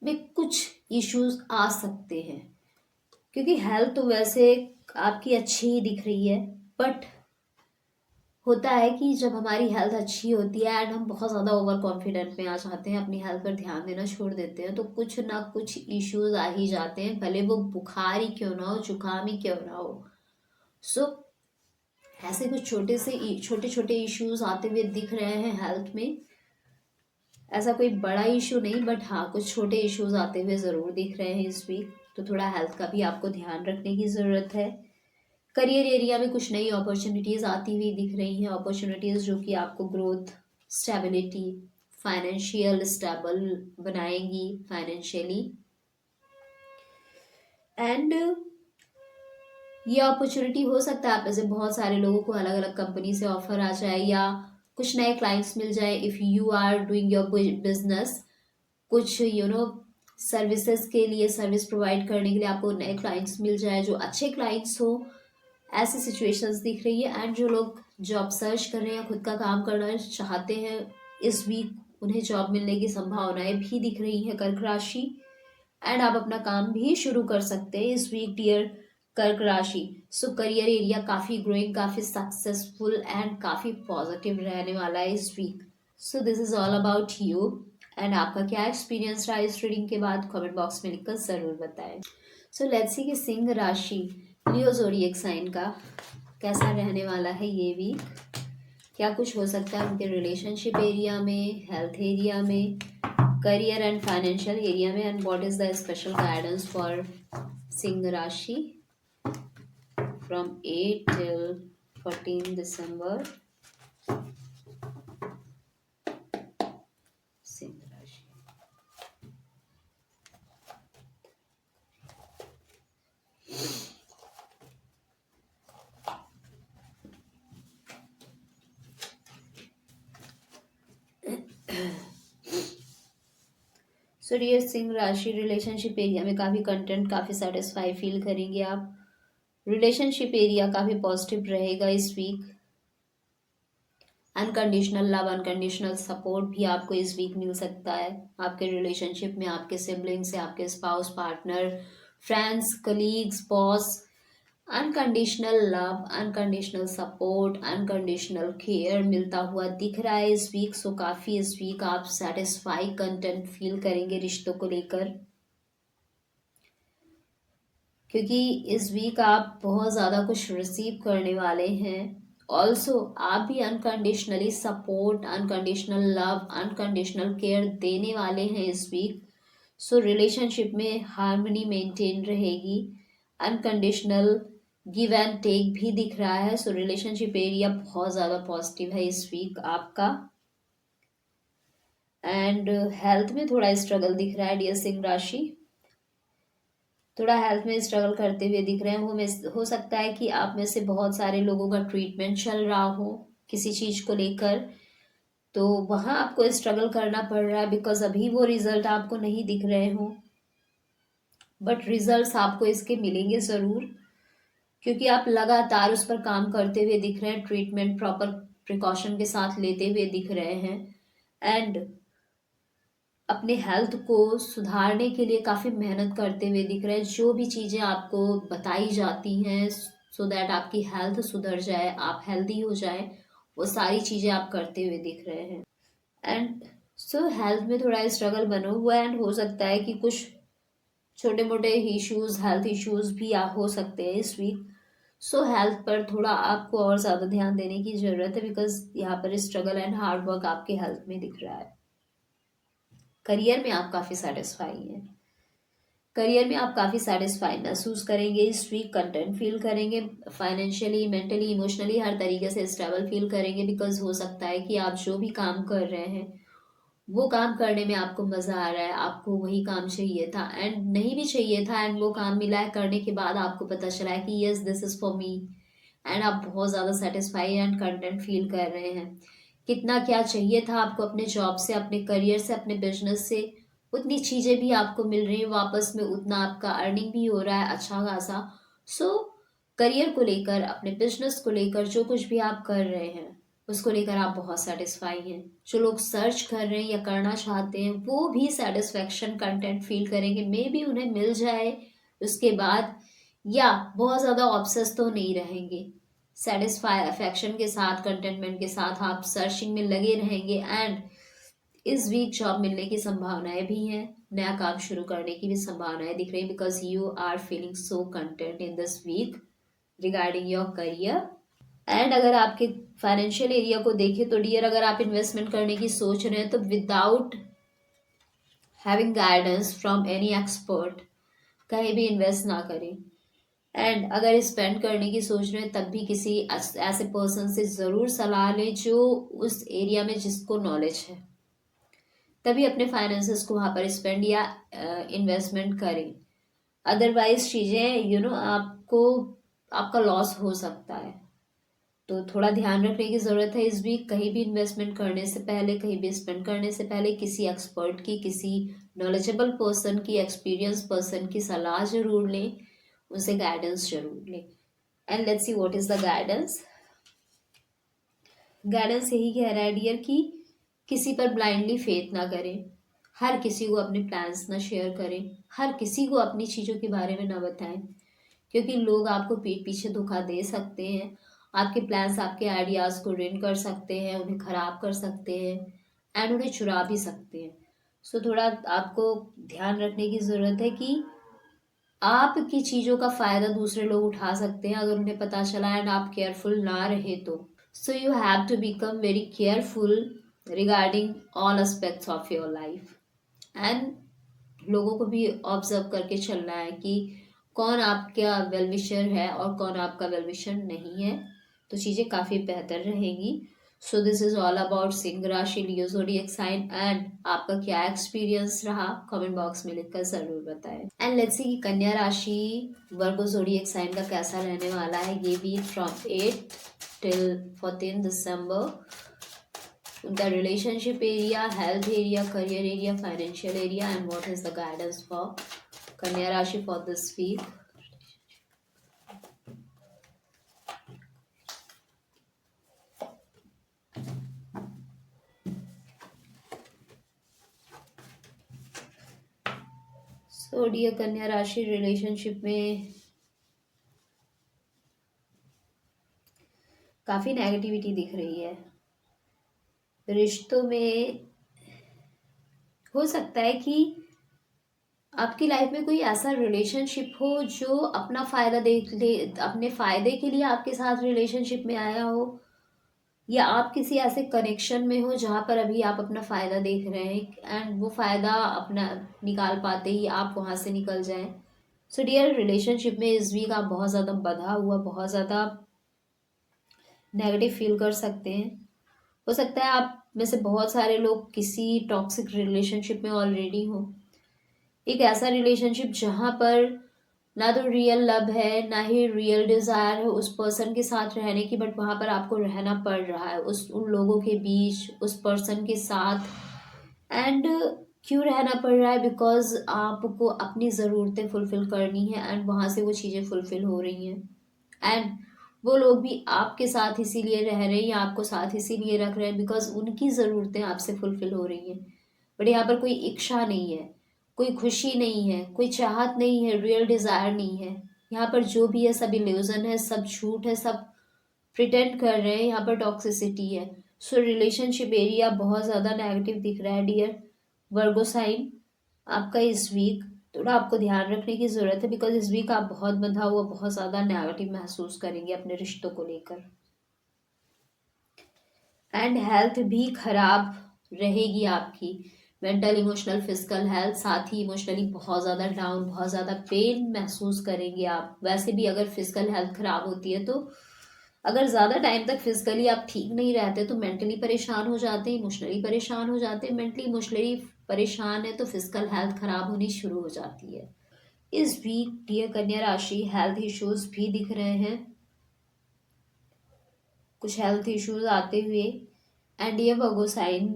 में कुछ इश्यूज आ सकते हैं, क्योंकि हेल्थ तो वैसे आपकी अच्छी ही दिख रही है, बट होता है कि जब हमारी हेल्थ अच्छी होती है एंड हम बहुत ज़्यादा ओवर कॉन्फिडेंट में आ जाते हैं, अपनी हेल्थ पर ध्यान देना छोड़ देते हैं, तो कुछ ना कुछ इश्यूज आ ही जाते हैं, भले वो बुखार ही क्यों ना हो, जुकाम ही क्यों ना हो। सो ऐसे कुछ छोटे छोटे इश्यूज आते हुए दिख रहे हैं हेल्थ में। ऐसा कोई बड़ा इशू नहीं, बट हाँ कुछ छोटे इश्यूज आते हुए ज़रूर दिख रहे हैं इस वीक, तो थोड़ा हेल्थ का भी आपको ध्यान रखने की ज़रूरत है। करियर एरिया में कुछ नई अपॉर्चुनिटीज़ आती हुई दिख रही हैं, अपॉर्चुनिटीज़ जो कि आपको ग्रोथ, स्टेबिलिटी, फाइनेंशियल स्टेबल बनाएंगी फाइनेंशियली। एंड ये अपॉर्चुनिटी हो सकता है आप में से बहुत सारे लोगों को अलग अलग कंपनी से ऑफर आ जाए, या कुछ नए क्लाइंट्स मिल जाए if you are doing your business. कुछ सर्विसेज के लिए, सर्विस प्रोवाइड करने के लिए आपको नए क्लाइंट्स मिल जाए जो अच्छे क्लाइंट्स हो, ऐसी सिचुएशंस दिख रही है। एंड जो लोग जॉब सर्च कर रहे हैं, खुद का काम करना चाहते हैं, इस वीक उन्हें जॉब मिलने की संभावनाएं भी दिख रही हैं कर्क राशि। एंड आप अपना काम भी शुरू कर सकते हैं इस week dear Kark Rashi. So career area काफ़ी ग्रोइंग, काफ़ी सक्सेसफुल एंड काफ़ी पॉजिटिव रहने वाला है इस week. So this is all about you. And आपका क्या एक्सपीरियंस रहा इस रीडिंग के बाद, कमेंट बॉक्स में लिखकर ज़रूर बताएं। सो लेट्स सी कि सिंह राशि, लियो ज़ोडिएक साइन का कैसा रहने वाला है ये वीक। क्या कुछ हो सकता है उनके रिलेशनशिप एरिया में, हेल्थ एरिया में, करियर एंड फाइनेंशियल एरिया में, and what is the special guidance for Singh राशि फ्रॉम 8 till 14 दिसंबर। सिंह राशि, सो डियर सिंह राशि, रिलेशनशिप एरिया में काफ़ी कंटेंट, काफ़ी सेटिस्फाई फील करेंगे आप। रिलेशनशिप एरिया काफ़ी पॉजिटिव रहेगा इस week. Unconditional love, unconditional support भी आपको इस वीक मिल सकता है आपके रिलेशनशिप में, आपके सिबलिंग से, आपके spouse, partner, friends, colleagues, boss. Unconditional love, unconditional support, unconditional care मिलता हुआ दिख रहा है इस वीक। सो काफ़ी इस वीक आप सेटिस्फाई कंटेंट फील करेंगे रिश्तों को लेकर, क्योंकि इस वीक आप बहुत ज़्यादा कुछ रिसीव करने वाले हैं। ऑल्सो आप भी unconditionally support, unconditional love, unconditional care देने वाले हैं इस वीक। सो रिलेशनशिप में हार्मनी मेंटेन रहेगी, अनकंडीशनल गिव एंड टेक भी दिख रहा है। सो रिलेशनशिप एरिया बहुत ज़्यादा पॉजिटिव है इस वीक आपका। एंड हेल्थ में थोड़ा स्ट्रगल दिख रहा है डियर सिंह राशि, थोड़ा हेल्थ में स्ट्रगल करते हुए दिख रहे हैं। हो सकता है कि आप में से बहुत सारे लोगों का ट्रीटमेंट चल रहा हो किसी चीज़ को लेकर, तो वहाँ आपको स्ट्रगल करना पड़ रहा है बिकॉज अभी वो रिजल्ट आपको नहीं दिख रहे हो, बट रिजल्ट्स आपको इसके मिलेंगे ज़रूर, क्योंकि आप लगातार उस पर काम करते हुए दिख रहे हैं, ट्रीटमेंट प्रॉपर प्रिकॉशन के साथ लेते हुए दिख रहे हैं। एंड अपने हेल्थ को सुधारने के लिए काफ़ी मेहनत करते हुए दिख रहे हैं, जो भी चीज़ें आपको बताई जाती हैं सो दैट आपकी हेल्थ सुधर जाए, आप हेल्दी हो जाए, वो सारी चीज़ें आप करते हुए दिख रहे हैं। एंड सो हेल्थ में थोड़ा स्ट्रगल बना हुआ है, एंड हो सकता है कि कुछ छोटे मोटे इश्यूज, हेल्थ इश्यूज भी हो सकते हैं इस वीक। सो हेल्थ पर थोड़ा आपको और ज़्यादा ध्यान देने की ज़रूरत है, बिकॉज यहाँ पर स्ट्रगल एंड हार्ड वर्क आपके हेल्थ में दिख रहा है। करियर में आप काफ़ी सेटिस्फाई हैं, करियर में आप काफ़ी सेटिस्फाई महसूस करेंगे इस वीक, कंटेंट फील करेंगे, फाइनेंशियली, मेंटली, इमोशनली हर तरीके से स्टेबल फील करेंगे, बिकॉज हो सकता है कि आप जो भी काम कर रहे हैं वो काम करने में आपको मज़ा आ रहा है, आपको वही काम चाहिए था एंड नहीं भी चाहिए था, एंड वो काम मिला है, करने के बाद आपको पता चला है कि yes this is for me, and आप बहुत ज़्यादा सेटिस्फाई एंड कंटेंट फील कर रहे हैं। कितना क्या चाहिए था आपको अपने जॉब से, अपने करियर से, अपने बिजनेस से, उतनी चीज़ें भी आपको मिल रही हैं वापस में, उतना आपका अर्निंग भी हो रहा है अच्छा खासा। सो करियर को लेकर, अपने बिजनेस को लेकर, जो कुछ भी आप कर रहे हैं उसको लेकर आप बहुत सेटिस्फाई हैं। जो लोग सर्च कर रहे हैं या करना चाहते हैं वो भी सेटिस्फेक्शन कंटेंट फील करेंगे, मे बी उन्हें मिल जाए उसके बाद, या बहुत ज़्यादा ऑब्सेस तो नहीं रहेंगे। सेटिस्फाई अफेक्शन के साथ, कंटेंटमेंट के साथ आप सर्चिंग में लगे रहेंगे। एंड इस वीक जॉब मिलने की संभावनाएं भी हैं, नया काम शुरू करने की भी संभावनाएं दिख रही है, because you are feeling so content in this week regarding your career. And अगर आपके फाइनेंशियल एरिया को देखें तो डियर, अगर आप इन्वेस्टमेंट करने की सोच रहे हैं तो without having guidance from any expert कहीं भी इन्वेस्ट ना करें। एंड अगर स्पेंड करने की सोच रहे हैं तब भी किसी ऐसे पर्सन से ज़रूर सलाह लें जो उस एरिया में जिसको नॉलेज है, तभी अपने फाइनेंसेस को वहाँ पर स्पेंड या इन्वेस्टमेंट करें। अदरवाइज चीज़ें आपको, आपका लॉस हो सकता है। तो थोड़ा ध्यान रखने की ज़रूरत है इस वीक। कहीं भी इन्वेस्टमेंट करने से पहले, कहीं भी स्पेंड करने से पहले किसी एक्सपर्ट की, किसी नॉलेजेबल पर्सन की, एक्सपीरियंस पर्सन की सलाह जरूर लें, उनसे गाइडेंस जरूर लें। And let's see what is the guidance. Guidance यही कह रहा है डियर कि किसी पर ब्लाइंडली फेथ ना करें, हर किसी को अपने प्लान्स ना शेयर करें, हर किसी को अपनी चीज़ों के बारे में ना बताएं, क्योंकि लोग आपको पीठ पीछे धोखा दे सकते हैं। आपके प्लान्स, आपके आइडियाज़ को रेन कर सकते हैं, उन्हें ख़राब कर सकते हैं एंड उन्हें चुरा भी सकते हैं। सो थोड़ा आपको ध्यान रखने की ज़रूरत है कि आपकी चीज़ों का फ़ायदा दूसरे लोग उठा सकते हैं अगर उन्हें पता चला एंड आप केयरफुल ना रहे तो। So you have to become very careful regarding all aspects of your life. And लोगों को भी ऑब्जर्व करके चलना है कि कौन आपका वेल विशर है और कौन आपका वेल विशर नहीं है, तो चीज़ें काफ़ी बेहतर रहेंगी। So this is all about Singh राशि, लियो ज़ोडिएक साइन। एंड आपका क्या एक्सपीरियंस रहा कमेंट बॉक्स में लिखकर ज़रूर बताएं। एंड लेट्स सी कि कन्या राशि वर्गो ज़ोडिएक साइन का कैसा रहने वाला है ये वीक फ्रॉम 8 till 14 दिसंबर। उनका relationship area, health area, career area, financial area, and what is the guidance for Kanya Rashi for this week. So dear Kanya Rashi, relationship में काफ़ी नेगेटिविटी दिख रही है। रिश्तों में हो सकता है कि आपकी लाइफ में कोई ऐसा रिलेशनशिप हो जो अपना फ़ायदा देख ले, अपने फ़ायदे के लिए आपके साथ रिलेशनशिप में आया हो, या आप किसी ऐसे कनेक्शन में हो जहाँ पर अभी आप अपना फ़ायदा देख रहे हैं एंड वो फ़ायदा अपना निकाल पाते ही आप वहाँ से निकल जाएं। सो डियर, रिलेशनशिप में इस वीक आप बहुत ज़्यादा बंधा हुआ, बहुत ज़्यादा नेगेटिव फील कर सकते हैं। हो सकता है आप में से बहुत सारे लोग किसी टॉक्सिक रिलेशनशिप में ऑलरेडी हो, एक ऐसा रिलेशनशिप जहाँ पर ना तो रियल लव है, ना ही रियल डिज़ायर है उस पर्सन के साथ रहने की, बट वहाँ पर आपको रहना पड़ रहा है उन लोगों के बीच, उस पर्सन के साथ। एंड क्यों रहना पड़ रहा है? बिकॉज आपको अपनी ज़रूरतें फुलफ़िल करनी है एंड वहाँ से वो चीज़ें फुलफ़िल हो रही हैं। एंड वो लोग भी आपके साथ इसीलिए रह रहे हैं या आपको साथ इसीलिए रख रहे हैं बिकॉज उनकी ज़रूरतें आपसे फुलफ़िल हो रही हैं। बट यहाँ पर कोई इच्छा नहीं है, कोई खुशी नहीं है, कोई चाहत नहीं है, रियल डिज़ायर नहीं है। यहाँ पर जो भी है सब इल्यूजन है, सब झूठ है, सब प्रिटेंड कर रहे हैं, यहाँ पर टॉक्सिसिटी है। सो रिलेशनशिप एरिया बहुत ज़्यादा नेगेटिव दिख रहा है डियर वर्गो साइन। आपका इस वीक थोड़ा आपको ध्यान रखने की ज़रूरत है बिकॉज इस वीक आप बहुत बंधा हुआ, बहुत ज़्यादा नेगेटिव महसूस करेंगे अपने रिश्तों को लेकर। एंड हेल्थ भी खराब रहेगी आपकी, मेंटल, इमोशनल, फिजिकल हेल्थ, साथ ही इमोशनली बहुत ज़्यादा डाउन, बहुत ज़्यादा पेन महसूस करेंगे आप। वैसे भी अगर फिजिकल हेल्थ खराब होती है तो अगर ज़्यादा टाइम तक फिजिकली आप ठीक नहीं रहते तो मेंटली परेशान हो जाते हैं, इमोशनली परेशान हो जाते हैं। मेंटली इमोशनली परेशान है तो फिजिकल हेल्थ खराब होनी शुरू हो जाती है। इस वीक डियर कन्या राशि हेल्थ इश्यूज भी दिख रहे हैं, कुछ हेल्थ इश्यूज आते हुए। एंड ये वर्गो साइन,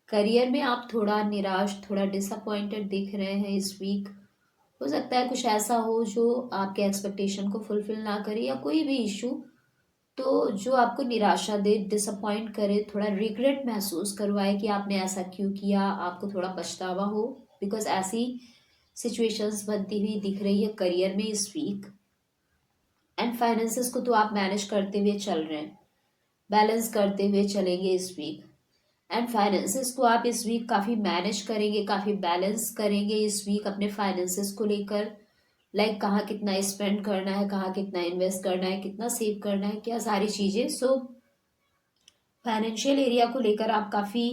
करियर में आप थोड़ा निराश, थोड़ा डिसअपॉइंटेड दिख रहे हैं इस वीक। हो सकता है कुछ ऐसा हो जो आपके एक्सपेक्टेशन को फुलफिल ना करे, या कोई भी इशू तो जो आपको निराशा दे, डिसअपॉइंट करे, थोड़ा रिग्रेट महसूस करवाए कि आपने ऐसा क्यों किया, आपको थोड़ा पछतावा हो। बिकॉज ऐसी सिचुएशंस बनती हुई दिख रही है करियर में इस वीक। एंड फाइनेंसेस को तो आप मैनेज करते हुए चल रहे हैं, बैलेंस करते हुए चलेंगे इस वीक। एंड फाइनेंसेस को आप इस वीक काफ़ी मैनेज करेंगे, काफ़ी बैलेंस करेंगे इस वीक अपने फाइनेंसेस को लेकर। लाइक कहाँ कितना स्पेंड करना है, कहाँ कितना इन्वेस्ट करना है, कितना सेव करना है, क्या सारी चीज़ें। सो फाइनेंशियल एरिया को लेकर आप काफ़ी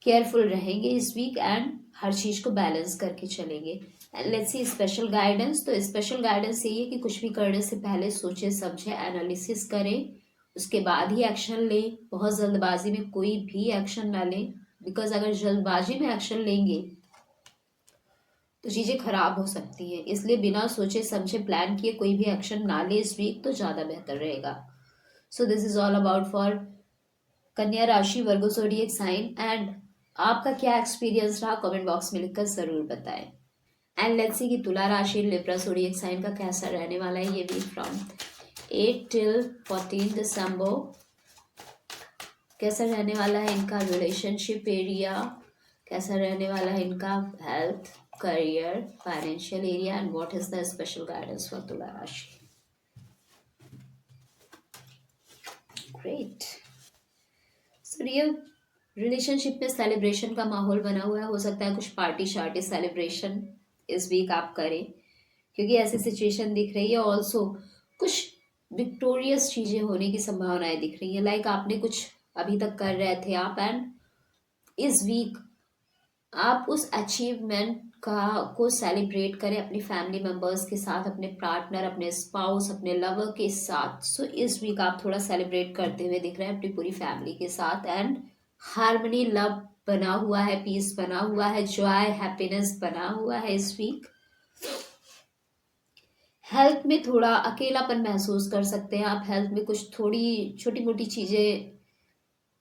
केयरफुल रहेंगे इस वीक, एंड हर चीज़ को बैलेंस करके चलेंगे। And let's C special guidance. तो स्पेशल गाइडेंस यही है कि कुछ भी करने से पहले सोचे समझे, एनालिसिस करें, उसके बाद ही एक्शन लें। बहुत जल्दबाजी में कोई भी एक्शन ना लें, बिकॉज अगर जल्दबाजी में एक्शन लेंगे तो चीज़ें खराब हो सकती हैं। इसलिए बिना सोचे समझे प्लान किए कोई भी एक्शन ना ले इस वीक तो ज़्यादा बेहतर रहेगा। सो this is all about for Kanya राशि, वर्गो ज़ोडिएक साइन। एंड आपका क्या एक्सपीरियंस रहा कमेंट बॉक्स में लिखकर ज़रूर बताएं। एंड लेट्स सी कि तुला राशि, लिब्रा ज़ोडिएक साइन का कैसा रहने वाला है ये वीक फ्रॉम 8 till 14 दिसंबर। कैसा रहने वाला है इनका रिलेशनशिप एरिया, कैसा रहने वाला है इनका health, career, financial area, and what is the special guidance for Tula राशि। ग्रेट। सो रियल रिलेशनशिप में सेलिब्रेशन का माहौल बना हुआ है। हो सकता है कुछ पार्टी शार्टी सेलिब्रेशन इस वीक आप करें, क्योंकि ऐसी सिचुएशन दिख रही है। ऑल्सो कुछ विक्टोरियस चीज़ें होने की संभावनाएं दिख रही हैं। लाइक आपने कुछ अभी तक कर रहे थे आप, एंड इस वीक आप उस अचीवमेंट का को सेलिब्रेट करें अपनी फैमिली मेम्बर्स के साथ, अपने पार्टनर, अपने स्पाउस, अपने लवर के साथ। सो इस वीक आप थोड़ा सेलिब्रेट करते हुए दिख रहे हैं अपनी पूरी फैमिली के साथ। एंड हार्मनी, लव बना हुआ है, पीस बना हुआ है, जॉय, हैप्पीनेस बना हुआ है इस वीक। हेल्थ में थोड़ा अकेलापन महसूस कर सकते हैं आप। हेल्थ में कुछ थोड़ी छोटी मोटी चीज़ें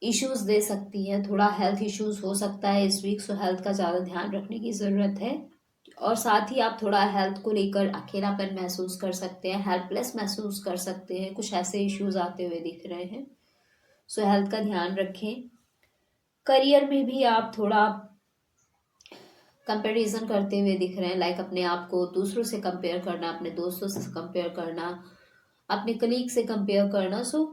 इश्यूज दे सकती हैं, थोड़ा हेल्थ इश्यूज हो सकता है इस वीक। सो हेल्थ का ज़्यादा ध्यान रखने की ज़रूरत है। और साथ ही आप थोड़ा हेल्थ को लेकर अकेलापन महसूस कर सकते हैं, हेल्पलेस महसूस कर सकते हैं, कुछ ऐसे इश्यूज आते हुए दिख रहे हैं। सो हेल्थ का ध्यान रखें। करियर में भी आप थोड़ा कंपैरिजन करते हुए दिख रहे हैं। लाइक अपने आप को दूसरों से कंपेयर करना, अपने दोस्तों से कंपेयर करना, अपने कलीग से कंपेयर करना। सो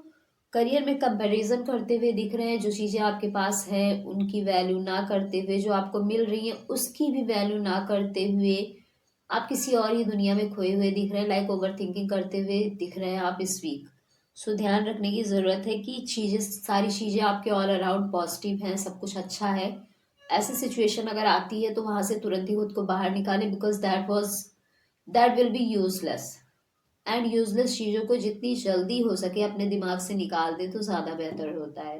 करियर में कंपैरिजन करते हुए दिख रहे हैं। जो चीज़ें आपके पास है उनकी वैल्यू ना करते हुए, जो आपको मिल रही है उसकी भी वैल्यू ना करते हुए आप किसी और ही दुनिया में खोए हुए दिख रहे हैं। लाइक ओवर थिंकिंग करते हुए दिख रहे हैं आप इस वीक। सो ध्यान रखने की ज़रूरत है कि चीज़ें, सारी चीज़ें आपके ऑल अराउंड पॉजिटिव हैं, सब कुछ अच्छा है। ऐसी सिचुएशन अगर आती है तो वहाँ से तुरंत ही खुद को बाहर निकालें, because that will be useless. And useless चीज़ों को जितनी जल्दी हो सके अपने दिमाग से निकाल दे तो ज़्यादा बेहतर होता है।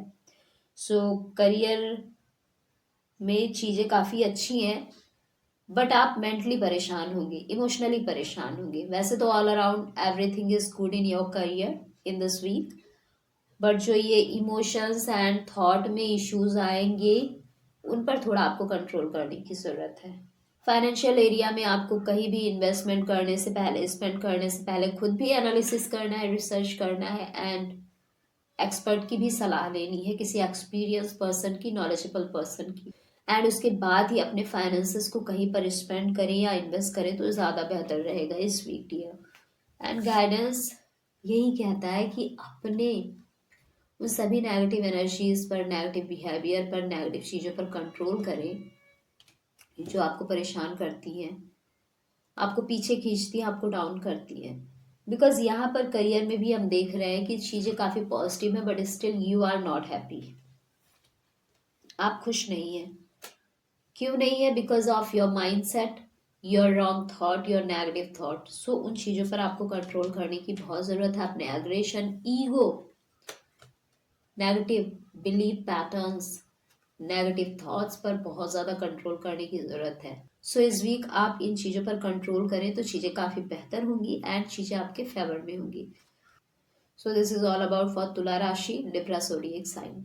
सो करियर में चीज़ें काफ़ी अच्छी हैं, बट आप मेंटली परेशान होंगे, इमोशनली परेशान होंगे। वैसे तो all around everything is good in your career in this week, but जो ये इमोशंस एंड थॉट में इश्यूज आएंगे उन पर थोड़ा आपको कंट्रोल करने की ज़रूरत है। फाइनेंशियल एरिया में आपको कहीं भी इन्वेस्टमेंट करने से पहले, स्पेंड करने से पहले खुद भी एनालिसिस करना है, रिसर्च करना है, एंड एक्सपर्ट की भी सलाह लेनी है, किसी एक्सपीरियंस पर्सन की, नॉलेजेबल पर्सन की। एंड उसके बाद ही अपने फाइनेंसेस को कहीं पर स्पेंड करें या इन्वेस्ट करें तो ज़्यादा बेहतर रहेगा इस वीक डियर। एंड गाइडेंस यही कहता है कि अपने उन सभी नेगेटिव एनर्जीज पर, नेगेटिव बिहेवियर पर, नेगेटिव चीज़ों पर कंट्रोल करें जो आपको परेशान करती हैं, आपको पीछे खींचती हैं, आपको डाउन करती हैं। बिकॉज यहाँ पर करियर में भी हम देख रहे हैं कि चीज़ें काफ़ी पॉजिटिव हैं, but still you are not happy. आप खुश नहीं हैं। क्यों नहीं है? Because of your mind set, your wrong thought, your negative thought. So उन चीज़ों पर आपको कंट्रोल करने की बहुत ज़रूरत है। अपने aggression, ego, negative belief patterns, negative thoughts पर बहुत ज़्यादा कंट्रोल करने की ज़रूरत है। सो इस वीक आप इन चीज़ों पर कंट्रोल करें तो चीज़ें काफ़ी बेहतर होंगी एंड चीज़ें आपके फेवर में होंगी। So this is all about for Tula Rashi, Libra zodiac sign.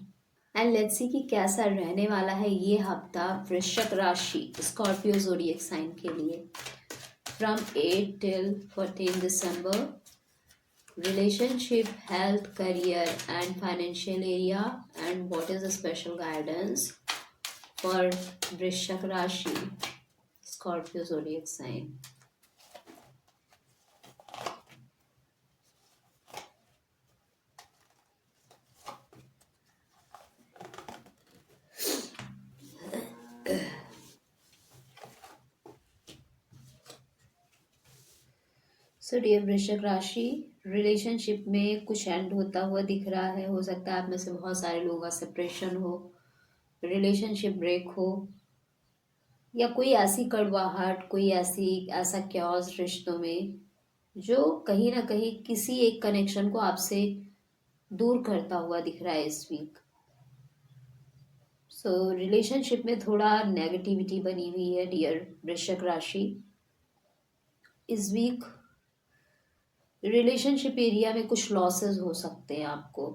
And let's see कि कैसा रहने वाला है ये हफ्ता वृश्चिक राशि स्कॉर्पियो ज़ोडिएक साइन के लिए from 8 till 14 December. Relationship, health, career and financial area, and what is the special guidance for Vrishak Rashi Scorpio zodiac sign. So dear Vrishchik Rashi, relationship में कुछ एंड होता हुआ दिख रहा है। हो सकता है आप में से बहुत सारे लोगों का सेपरेशन हो, रिलेशनशिप ब्रेक हो, या कोई ऐसी कड़वाहट, कोई ऐसा क्योस रिश्तों में जो कहीं ना कहीं किसी एक कनेक्शन को आपसे दूर करता हुआ दिख रहा है इस वीक। सो रिलेशनशिप में थोड़ा नेगेटिविटी बनी हुई है डियर वृश्चिक राशि। इस वीक रिलेशनशिप एरिया में कुछ लॉसेस हो सकते हैं आपको।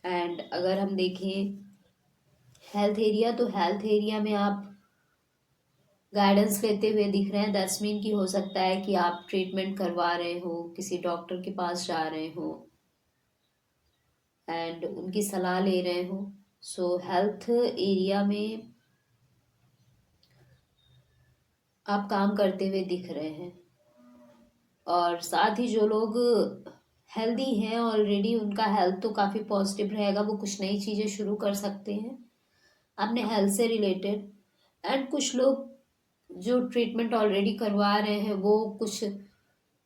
एंड अगर हम देखें हेल्थ एरिया, तो हेल्थ एरिया में आप गाइडेंस लेते हुए दिख रहे हैं। दैट्स मीन कि हो सकता है कि आप ट्रीटमेंट करवा रहे हो, किसी डॉक्टर के पास जा रहे हो एंड उनकी सलाह ले रहे हो। सो हेल्थ एरिया में आप काम करते हुए दिख रहे हैं। और साथ ही जो लोग हेल्दी हैं ऑलरेडी, उनका हेल्थ तो काफ़ी पॉजिटिव रहेगा, वो कुछ नई चीज़ें शुरू कर सकते हैं अपने हेल्थ से रिलेटेड। एंड कुछ लोग जो ट्रीटमेंट ऑलरेडी करवा रहे हैं वो कुछ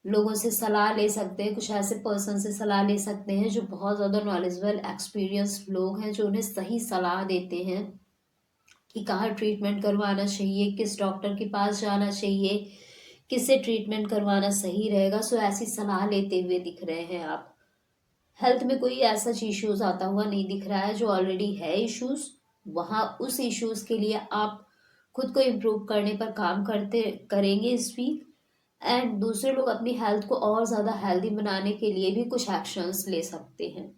लोगों से सलाह ले सकते हैं, कुछ ऐसे पर्सन से सलाह ले सकते हैं जो बहुत ज़्यादा नॉलेजेबल एक्सपीरियंस लोग हैं, जो उन्हें सही सलाह देते हैं कि कहाँ ट्रीटमेंट करवाना चाहिए, किस डॉक्टर के पास जाना चाहिए, किससे ट्रीटमेंट करवाना सही रहेगा। सो ऐसी सलाह लेते हुए दिख रहे हैं आप। हेल्थ में कोई ऐसा इश्यूज आता हुआ नहीं दिख रहा है। जो ऑलरेडी है इश्यूज, वहाँ उस इश्यूज के लिए आप खुद को इम्प्रूव करने पर काम करते करेंगे इस वीक। एंड दूसरे लोग अपनी हेल्थ को और ज़्यादा हेल्दी बनाने के लिए भी कुछ एक्शंस ले सकते हैं।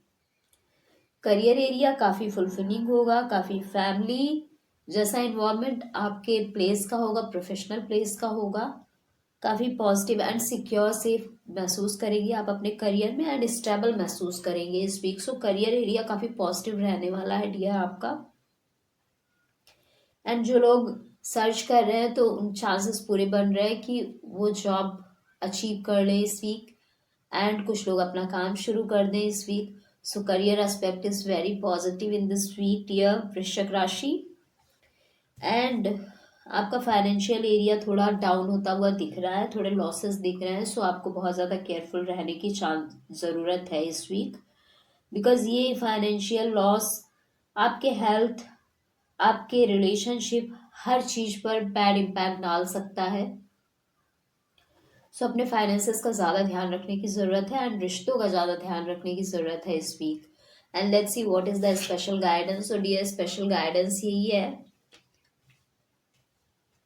करियर एरिया काफ़ी फुलफिलिंग होगा, काफ़ी फैमिली जैसा इन्वायरमेंट आपके प्लेस का होगा, प्रोफेशनल प्लेस का होगा। काफ़ी पॉजिटिव एंड सिक्योर सेफ महसूस करेंगे आप अपने करियर में, एंड स्टेबल महसूस करेंगे इस वीक। सो करियर एरिया काफ़ी पॉजिटिव रहने वाला है डियर आपका। एंड जो लोग सर्च कर रहे हैं तो उन चांसेस पूरे बन रहे हैं कि वो जॉब अचीव कर लें इस वीक। एंड कुछ लोग अपना काम शुरू कर दें इस week. So career aspect is very positive in this week dear Vrishchik Rashi. And आपका फाइनेंशियल एरिया थोड़ा डाउन होता हुआ दिख रहा है, थोड़े लॉसेस दिख रहे हैं। सो आपको बहुत ज़्यादा केयरफुल रहने की ज़रूरत है इस वीक, बिकॉज ये फाइनेंशियल लॉस आपके हेल्थ, आपके रिलेशनशिप, हर चीज़ पर बैड इम्पैक्ट डाल सकता है। सो अपने फाइनेंसेस का ज़्यादा ध्यान रखने की ज़रूरत है एंड रिश्तों का ज़्यादा ध्यान रखने की ज़रूरत है इस week. And let's see what is the special guidance. So dear special guidance यही है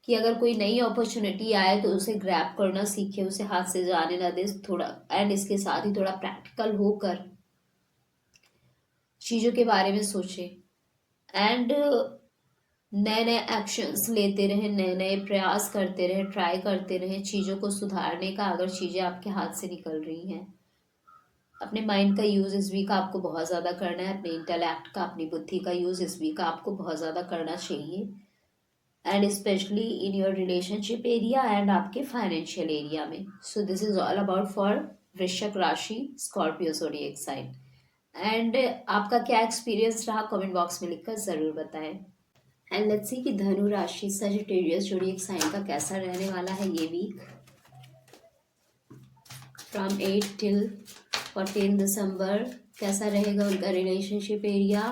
कि अगर कोई नई अपॉर्चुनिटी आए तो उसे ग्रैब करना सीखे, उसे हाथ से जाने ना दे थोड़ा। एंड इसके साथ ही थोड़ा प्रैक्टिकल होकर चीज़ों के बारे में सोचे एंड नए नए एक्शंस लेते रहे, नए नए प्रयास करते रहे, ट्राई करते रहे चीज़ों को सुधारने का। अगर चीज़ें आपके हाथ से निकल रही हैं, अपने माइंड का यूज़ इस वीक आपको बहुत ज़्यादा करना है। अपने इंटेलेक्ट का, अपनी बुद्धि का यूज़ इस वीक आपको बहुत ज़्यादा करना चाहिए, and specially in your relationship area and आपके फाइनेंशियल एरिया में। सो this is all about for वृश्चिक राशि स्कॉर्पियो ज़ोडिएक साइन। एंड आपका क्या एक्सपीरियंस रहा कमेंट बॉक्स में लिखकर ज़रूर बताएं। एंड लेट्स सी कि धनु राशि सजिटेरियस ज़ोडिएक साइन का कैसा रहने वाला है ये वीक फ्रॉम 8 till 14 दिसंबर। कैसा रहेगा उनका relationship area,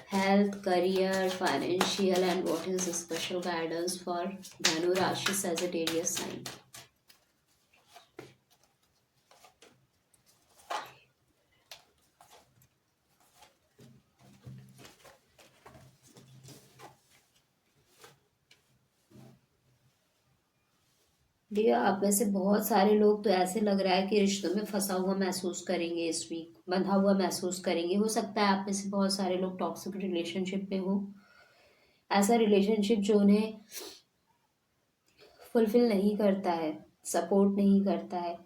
health, career, financial, and what is the special guidance for Dhanu Rashi Sagittarius sign. Dear, आप में से बहुत सारे लोग तो ऐसे लग रहा है कि रिश्तों में फंसा हुआ महसूस करेंगे इस वीक, बंधा हुआ महसूस करेंगे। हो सकता है आप में से बहुत सारे लोग टॉक्सिक रिलेशनशिप में हो, ऐसा रिलेशनशिप जो उन्हें फुलफिल नहीं करता है, सपोर्ट नहीं करता है,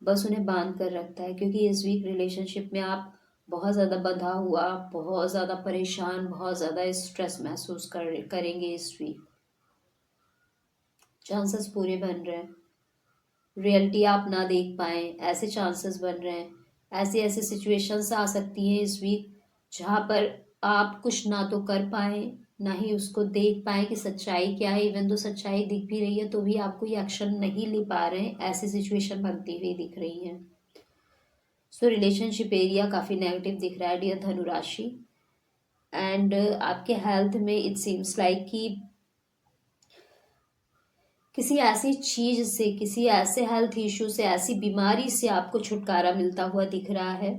बस उन्हें बांध कर रखता है। क्योंकि इस वीक रिलेशनशिप में आप बहुत ज़्यादा बंधा हुआ, बहुत ज़्यादा परेशान, बहुत ज़्यादा स्ट्रेस महसूस करेंगे इस वीक। चांसेस पूरे बन रहे हैं, रियलिटी आप ना देख पाए ऐसे चांसेस बन रहे हैं। ऐसी ऐसी सिचुएशंस आ सकती हैं इस वीक जहाँ पर आप कुछ ना तो कर पाए, ना ही उसको देख पाए कि सच्चाई क्या है। इवन तो सच्चाई दिख भी रही है तो भी आप कोई एक्शन नहीं ले पा रहे हैं, ऐसी सिचुएशन बनती हुई दिख रही है। सो रिलेशनशिप एरिया काफ़ी नेगेटिव दिख रहा है डियर धनु राशि। एंड आपके हेल्थ में इट सीम्स लाइक कि किसी ऐसी चीज से, किसी ऐसे हेल्थ इशू से, ऐसी बीमारी से आपको छुटकारा मिलता हुआ दिख रहा है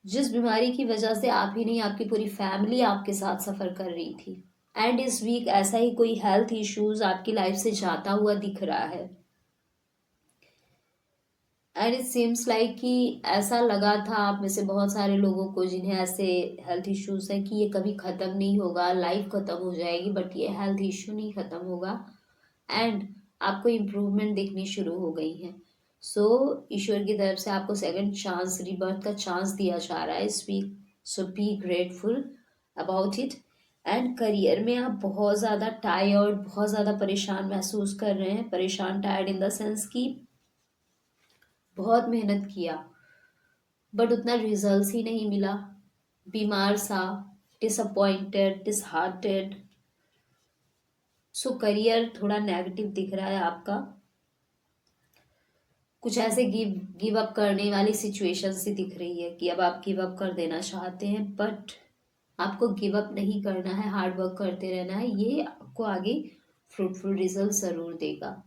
जिस बीमारी की वजह से आप ही नहीं, आपकी पूरी फैमिली आपके साथ सफर कर रही थी। एंड इस वीक ऐसा ही कोई हेल्थ इश्यूज आपकी लाइफ से जाता हुआ दिख रहा है। एंड इट सीम्स लाइक कि ऐसा लगा था आप में से बहुत सारे लोगों को जिन्हें ऐसे हेल्थ इश्यूज हैं कि ये कभी ख़त्म नहीं होगा, लाइफ ख़त्म हो जाएगी, बट ये हेल्थ इश्यू नहीं ख़त्म होगा। एंड आपको इम्प्रूवमेंट देखनी शुरू हो गई है। सो ईश्वर की तरफ से आपको सेकंड चांस, रिबर्थ का चांस दिया जा रहा है इस week. So be grateful about it. And career में आप बहुत ज़्यादा टायर्ड, बहुत ज़्यादा परेशान महसूस कर रहे हैं। परेशान टायर्ड इन द सेंस कि बहुत मेहनत किया बट उतना रिजल्ट ही नहीं मिला, बीमार सा, डिसअपॉइंटेड, डिसहार्टेड। सो करियर थोड़ा नेगेटिव दिख रहा है आपका। कुछ ऐसे गिव अप करने वाली सिचुएशन सी दिख रही है कि अब आप गिव अप कर देना चाहते हैं, बट आपको गिव अप नहीं करना है, हार्ड वर्क करते रहना है। ये आपको आगे फ्रूटफुल रिजल्ट ज़रूर देगा।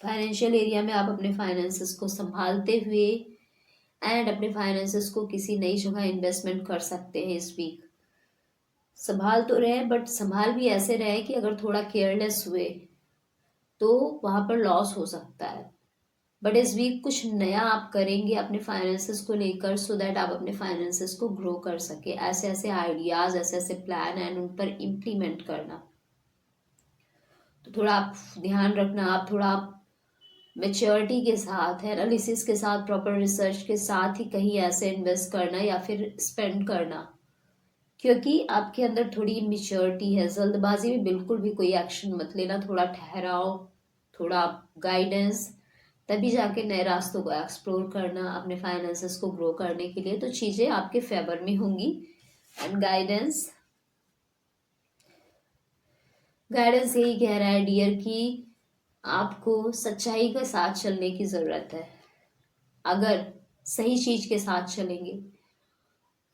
फाइनेंशियल एरिया में आप अपने फाइनेंसेस को संभालते हुए एंड अपने फाइनेंसेस को किसी नई जगह इन्वेस्टमेंट कर सकते हैं इस वीक। संभाल तो रहे हैं बट संभाल भी ऐसे रहे कि अगर थोड़ा केयरलेस हुए तो वहाँ पर लॉस हो सकता है। बट इस वीक कुछ नया आप करेंगे अपने फाइनेंसेस को लेकर, सो दैट आप अपने फाइनेंसेस को ग्रो कर सके। ऐसे ऐसे आइडियाज, ऐसे ऐसे प्लान एंड उन पर इम्प्लीमेंट करना। तो थोड़ा आप ध्यान रखना, आप थोड़ा मेच्योरिटी के साथ, एनालिसिस के साथ, प्रॉपर रिसर्च के साथ ही कहीं ऐसे इन्वेस्ट करना या फिर स्पेंड करना। क्योंकि आपके अंदर थोड़ी मेच्योरिटी है। जल्दबाजी में बिल्कुल भी कोई एक्शन मत लेना, थोड़ा ठहराओ, थोड़ा गाइडेंस, तभी जाके नए रास्तों को एक्सप्लोर करना अपने फाइनेंसेस को ग्रो करने के लिए। तो चीज़ें आपके फेवर में होंगी। एंड गाइडेंस गाइडेंस यही कह रहा है डियर कि आपको सच्चाई के साथ चलने की ज़रूरत है। अगर सही चीज़ के साथ चलेंगे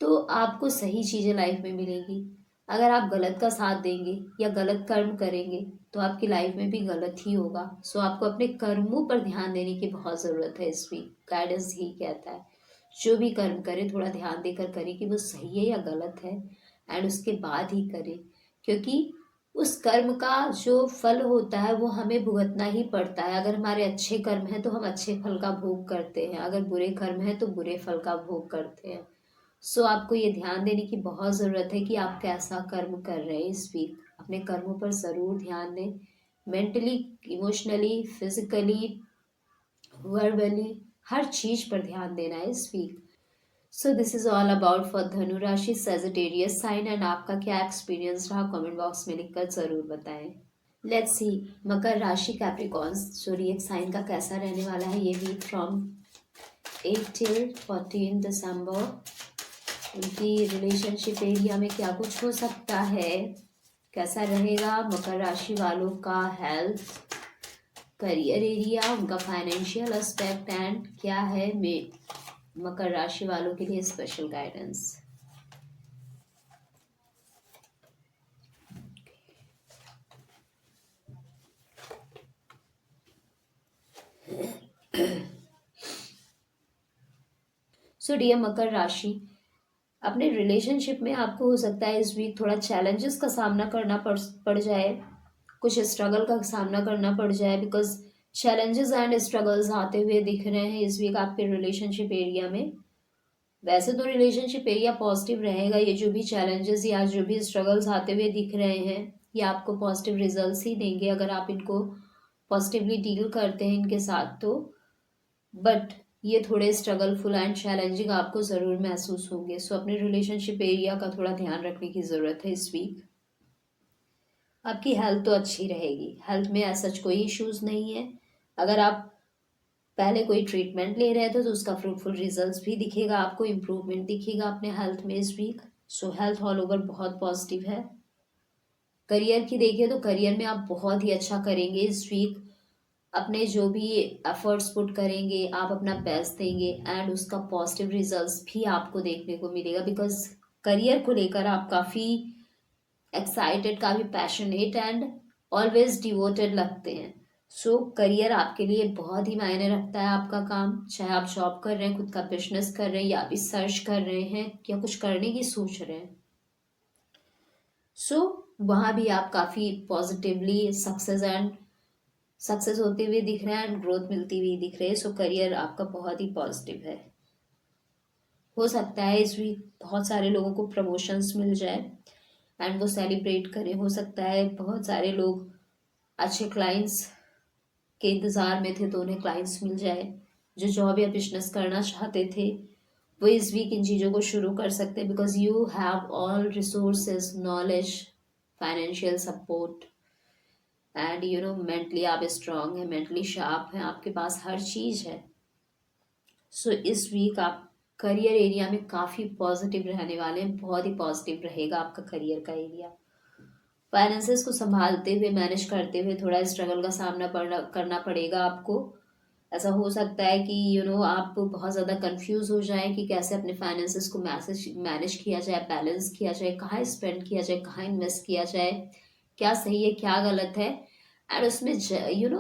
तो आपको सही चीज़ें लाइफ में मिलेंगी। अगर आप गलत का साथ देंगे या गलत कर्म करेंगे तो आपकी लाइफ में भी गलत ही होगा। सो आपको अपने कर्मों पर ध्यान देने की बहुत ज़रूरत है इस वीक। गाइडेंस यही कहता है जो भी कर्म करे थोड़ा ध्यान देकर करे कि वो सही है या गलत है, एंड उसके बाद ही करे। क्योंकि उस कर्म का जो फल होता है वो हमें भुगतना ही पड़ता है। अगर हमारे अच्छे कर्म हैं तो हम अच्छे फल का भोग करते हैं, अगर बुरे कर्म हैं तो बुरे फल का भोग करते हैं। सो आपको ये ध्यान देने की बहुत ज़रूरत है कि आप कैसा कर्म कर रहे हैं इस वीक। अपने कर्मों पर ज़रूर ध्यान दें, मेंटली, इमोशनली, फिजिकली, वर्बली, हर चीज़ पर ध्यान देना है इस week. So this is all about for Dhanu Rashi Sagittarius sign. And आपका क्या एक्सपीरियंस रहा कमेंट बॉक्स में लिखकर ज़रूर बताएं। लेट्स सी मकर राशि कैप्रिकॉन्स जोडिएक साइन का कैसा रहने वाला है ये वीक फ्रॉम 8 till 14 दिसंबर। उनकी रिलेशनशिप एरिया में क्या कुछ हो सकता है, कैसा रहेगा मकर राशि वालों का हेल्थ, करियर एरिया, उनका फाइनेंशियल एस्पेक्ट, एंड क्या है मकर राशि वालों के लिए स्पेशल गाइडेंस। सो डियर मकर राशि, अपने रिलेशनशिप में आपको हो सकता है इस वीक थोड़ा चैलेंजेस का सामना करना पड़ जाए। कुछ स्ट्रगल का सामना करना पड़ जाए, बिकॉज चैलेंजेस एंड स्ट्रगल्स आते हुए दिख रहे हैं इस वीक आपके रिलेशनशिप एरिया में। वैसे तो रिलेशनशिप एरिया पॉजिटिव रहेगा, ये जो भी चैलेंजेस या जो भी स्ट्रगल्स आते हुए दिख रहे हैं ये आपको पॉजिटिव रिजल्ट्स ही देंगे अगर आप इनको पॉजिटिवली डील करते हैं इनके साथ तो। बट ये थोड़े स्ट्रगलफुल एंड चैलेंजिंग आपको ज़रूर महसूस होंगे, सो अपने रिलेशनशिप एरिया का थोड़ा ध्यान रखने की ज़रूरत है इस वीक। आपकी हेल्थ तो अच्छी रहेगी, हेल्थ में ऐसा कोई इश्यूज नहीं है। अगर आप पहले कोई ट्रीटमेंट ले रहे थे तो उसका फ्रूटफुल रिजल्ट्स भी दिखेगा, आपको इम्प्रूवमेंट दिखेगा अपने हेल्थ में इस week. So health all over बहुत पॉजिटिव है। करियर की देखिए तो करियर में आप बहुत ही अच्छा करेंगे इस वीक। अपने जो भी एफर्ट्स पुट करेंगे आप अपना बेस्ट देंगे एंड उसका पॉजिटिव रिजल्ट्स भी आपको देखने को मिलेगा, बिकॉज करियर को लेकर आप काफ़ी एक्साइटेड, काफ़ी पैशनेट एंड ऑलवेज डिवोटेड लगते हैं। सो करियर आपके लिए बहुत ही मायने रखता है आपका काम, चाहे आप जॉब कर रहे हैं, खुद का बिजनेस कर रहे हैं, या अभी सर्च कर रहे हैं या कुछ करने की सोच रहे हैं। सो वहाँ भी आप काफ़ी पॉजिटिवली सक्सेस होते हुए दिख रहे हैं एंड ग्रोथ मिलती हुई दिख रही है। सो करियर आपका बहुत ही पॉजिटिव है। हो सकता है इस वीक बहुत सारे लोगों को प्रमोशंस मिल जाए एंड वो सेलिब्रेट करें। हो सकता है बहुत सारे लोग अच्छे क्लाइंट्स के इंतज़ार में थे तो उन्हें क्लाइंट्स मिल जाए। जो जॉब या बिजनेस करना चाहते थे वो इस वीक इन चीज़ों को शुरू कर सकते हैं, because you have all resources, knowledge, financial support and mentally आप स्ट्रांग हैं, मेंटली शार्प हैं, आपके पास हर चीज़ है। सो इस वीक आप करियर एरिया में काफ़ी पॉजिटिव रहने वाले हैं, बहुत ही पॉजिटिव रहेगा आपका करियर का एरिया। फाइनेंसेस को संभालते हुए, मैनेज करते हुए थोड़ा स्ट्रगल का सामना करना पड़ेगा आपको। ऐसा हो सकता है कि आप बहुत ज़्यादा कंफ्यूज हो जाएं कि कैसे अपने फाइनेंसेस को मैनेज किया जाए, बैलेंस किया जाए, कहाँ स्पेंड किया जाए, कहाँ इन्वेस्ट किया जाए, क्या सही है क्या गलत है। एंड उसमें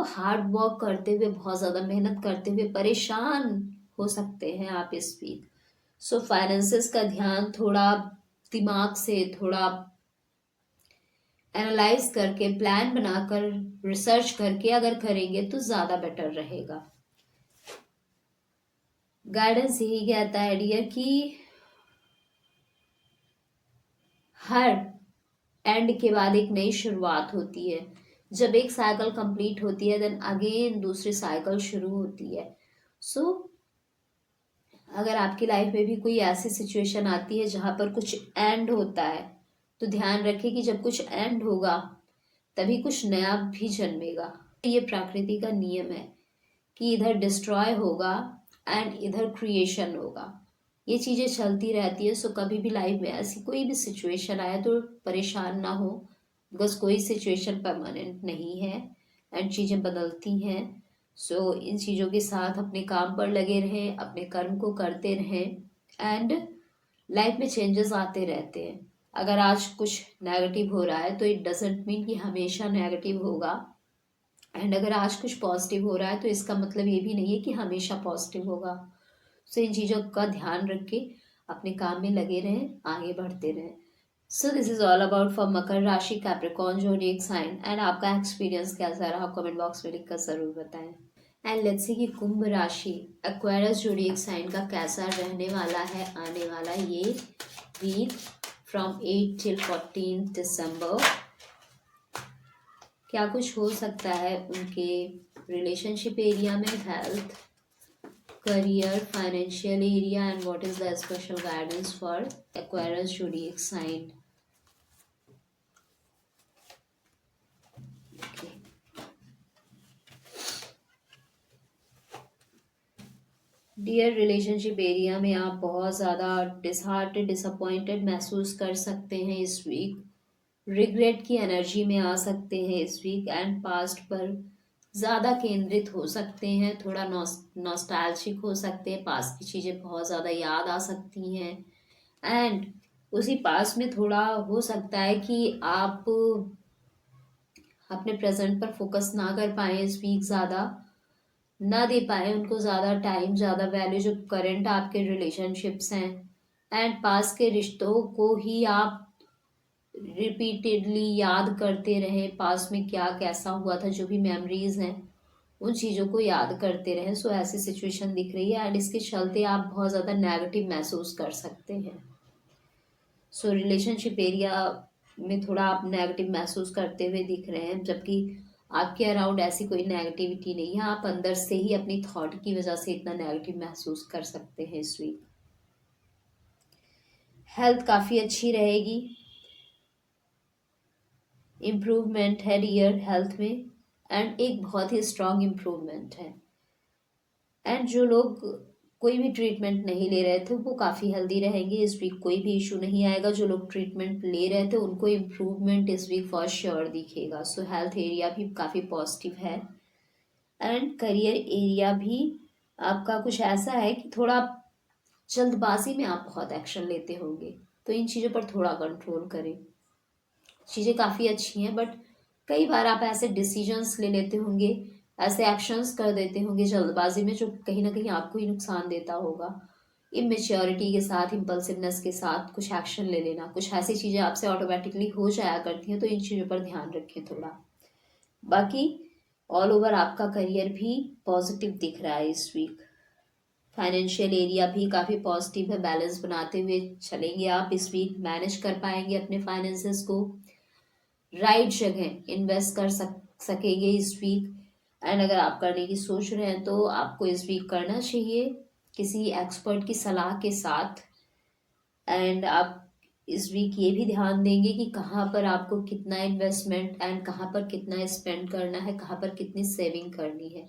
हार्ड वर्क करते हुए, बहुत ज़्यादा मेहनत करते हुए परेशान हो सकते हैं आप इस वीक। सो फाइनेंसेस का ध्यान थोड़ा दिमाग से, थोड़ा एनालाइज करके, प्लान बनाकर, रिसर्च करके अगर करेंगे तो ज़्यादा बेटर रहेगा। गाइडेंस यही कहता है डियर कि हर एंड के बाद एक नई शुरुआत होती है। जब एक साइकिल कंप्लीट होती है देन अगेन दूसरी साइकिल शुरू होती है। सो अगर आपकी लाइफ में भी कोई ऐसी सिचुएशन आती है जहाँ पर कुछ एंड होता है तो ध्यान रखें कि जब कुछ एंड होगा तभी कुछ नया भी जन्मेगा। ये प्रकृति का नियम है कि इधर डिस्ट्रॉय होगा एंड इधर क्रिएशन होगा, ये चीज़ें चलती रहती है। सो कभी भी लाइफ में ऐसी कोई भी सिचुएशन आए तो परेशान ना हो, बिकॉज कोई सिचुएशन परमानेंट नहीं है एंड चीज़ें बदलती हैं। सो इन चीज़ों के साथ अपने काम पर लगे रहें, अपने कर्म को करते रहें एंड लाइफ में चेंजेस आते रहते हैं। अगर आज कुछ नेगेटिव हो रहा है तो इट डजेंट मीन कि हमेशा नेगेटिव होगा, एंड अगर आज कुछ पॉजिटिव हो रहा है तो इसका मतलब ये भी नहीं है कि हमेशा पॉजिटिव होगा। सो इन चीज़ों का ध्यान रख के अपने काम में लगे रहें, आगे बढ़ते रहें। So this is all about for Makar rashi, Capricorn zodiac sign. And आपका एक्सपीरियंस कैसा रहा कमेंट बॉक्स में लिखकर ज़रूर बताएं। एंड लेट्स सी कि कुंभ राशि, एक्वेरियस ज़ोडिएक साइन का कैसा रहने वाला है आने वाला ये वीक फ्रॉम 8 till 14 दिसंबर। क्या कुछ हो सकता है उनके रिलेशनशिप एरिया में, health, career, financial area, and what is the special guidance for Aquarius zodiac sign. Dear relationship area में आप बहुत ज़्यादा डिसहार्टेड, डिसअपॉइंटेड महसूस कर सकते हैं इस वीक। रिग्रेट की एनर्जी में आ सकते हैं इस वीक एंड पास्ट पर ज़्यादा केंद्रित हो सकते हैं, थोड़ा नॉस्टैल्जिक हो सकते हैं, पास्ट की चीज़ें बहुत ज़्यादा याद आ सकती हैं एंड उसी पास्ट में थोड़ा हो सकता है कि आप अपने प्रेजेंट पर फोकस ना कर पाए इस वीक, ज़्यादा ना दे पाए उनको ज़्यादा टाइम, ज़्यादा वैल्यू जो करंट आपके रिलेशनशिप्स हैं एंड पास के रिश्तों को ही आप रिपीटेडली याद करते रहें, पास में क्या कैसा हुआ था, जो भी मेमोरीज हैं उन चीज़ों को याद करते रहें। सो ऐसी सिचुएशन दिख रही है एंड इसके चलते आप बहुत ज़्यादा नेगेटिव महसूस कर सकते हैं। सो रिलेशनशिप एरिया में थोड़ा आप नेगेटिव महसूस करते हुए दिख रहे हैं, जबकि आपके अराउंड ऐसी कोई नेगेटिविटी नहीं है। आप अंदर से ही अपनी थॉट की वजह से इतना नेगेटिव महसूस कर सकते हैं इस वीक। हेल्थ काफ़ी अच्छी रहेगी, इम्प्रूवमेंट है डियर हेल्थ में, एंड एक बहुत ही स्ट्रांग इम्प्रूवमेंट है। एंड जो लोग कोई भी ट्रीटमेंट नहीं ले रहे थे वो काफ़ी हेल्दी रहेंगे इस वीक, कोई भी इशू नहीं आएगा। जो लोग ट्रीटमेंट ले रहे थे उनको इम्प्रूवमेंट इस वीक फॉर श्योर दिखेगा। सो हेल्थ एरिया भी काफ़ी पॉजिटिव है एंड करियर एरिया भी आपका कुछ ऐसा है कि थोड़ा जल्दबाजी में आप बहुत एक्शन लेते होंगे, तो इन चीज़ों पर थोड़ा कंट्रोल करें। चीज़ें काफ़ी अच्छी हैं बट कई बार आप ऐसे डिसीजंस ले लेते होंगे, ऐसे एक्शंस कर देते होंगे जल्दबाजी में, जो कहीं ना कहीं आपको ही नुकसान देता होगा। इमेच्योरिटी के साथ, इम्पल्सिवनेस के साथ कुछ एक्शन ले लेना, कुछ ऐसी चीज़ें आपसे ऑटोमेटिकली हो जाया करती हैं, तो इन चीज़ों पर ध्यान रखें थोड़ा। बाकी ऑल ओवर आपका करियर भी पॉजिटिव दिख रहा है इस वीक। फाइनेंशियल एरिया भी काफ़ी पॉजिटिव है, बैलेंस बनाते हुए चलेंगे आप इस वीक, मैनेज कर पाएंगे अपने फाइनेंसेस को, राइट जगह इन्वेस्ट कर सकेंगे इस वीक। एंड अगर आप करने की सोच रहे हैं तो आपको इस वीक करना चाहिए किसी एक्सपर्ट की सलाह के साथ। एंड आप इस वीक ये भी ध्यान देंगे कि कहाँ पर आपको कितना इन्वेस्टमेंट एंड कहाँ पर कितना स्पेंड करना है, कहाँ पर कितनी सेविंग करनी है।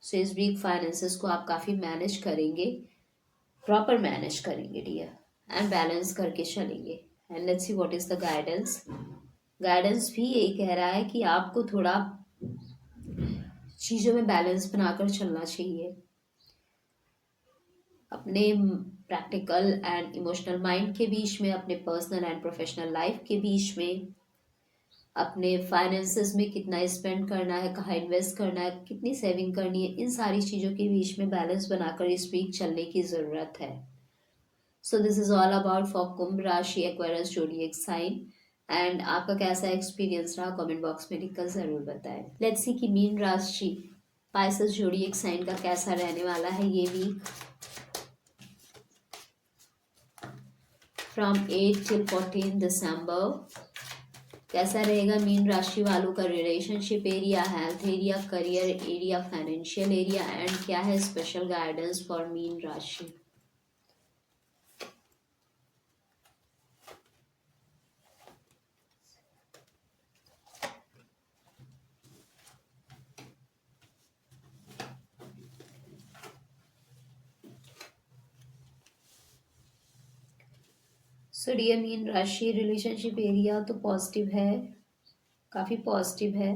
सो इस वीक फाइनेंसेस को आप काफ़ी मैनेज करेंगे, प्रॉपर मैनेज करेंगे डियर, एंड बैलेंस करके चलेंगे। And let's see what is the guidance. Guidance भी यही कह रहा है कि आपको थोड़ा चीज़ों में बैलेंस बनाकर चलना चाहिए, अपने प्रैक्टिकल एंड इमोशनल माइंड के बीच में, अपने पर्सनल एंड प्रोफेशनल लाइफ के बीच में, अपने फाइनेंसेस में कितना स्पेंड करना है, कहाँ इन्वेस्ट करना है, कितनी सेविंग करनी है, इन सारी चीज़ों के बीच में बैलेंस बनाकर इस वीक चलने की ज़रूरत है। So this is all about for Kumbh rashi Aquarius zodiac sign. And आपका कैसा एक्सपीरियंस रहा कमेंट बॉक्स में लिखकर ज़रूर बताएं। लेट्स सी कि मीन राशि पाइसेस ज़ोडिएक साइन का कैसा रहने वाला है ये वीक फ्रॉम 8 till 14 दिसंबर। कैसा रहेगा मीन राशि वालों का relationship area, health area, career area, financial area, and क्या है स्पेशल गाइडेंस फॉर मीन राशि। सो डियर मीन राशि, रिलेशनशिप एरिया तो पॉजिटिव है, काफ़ी पॉजिटिव है,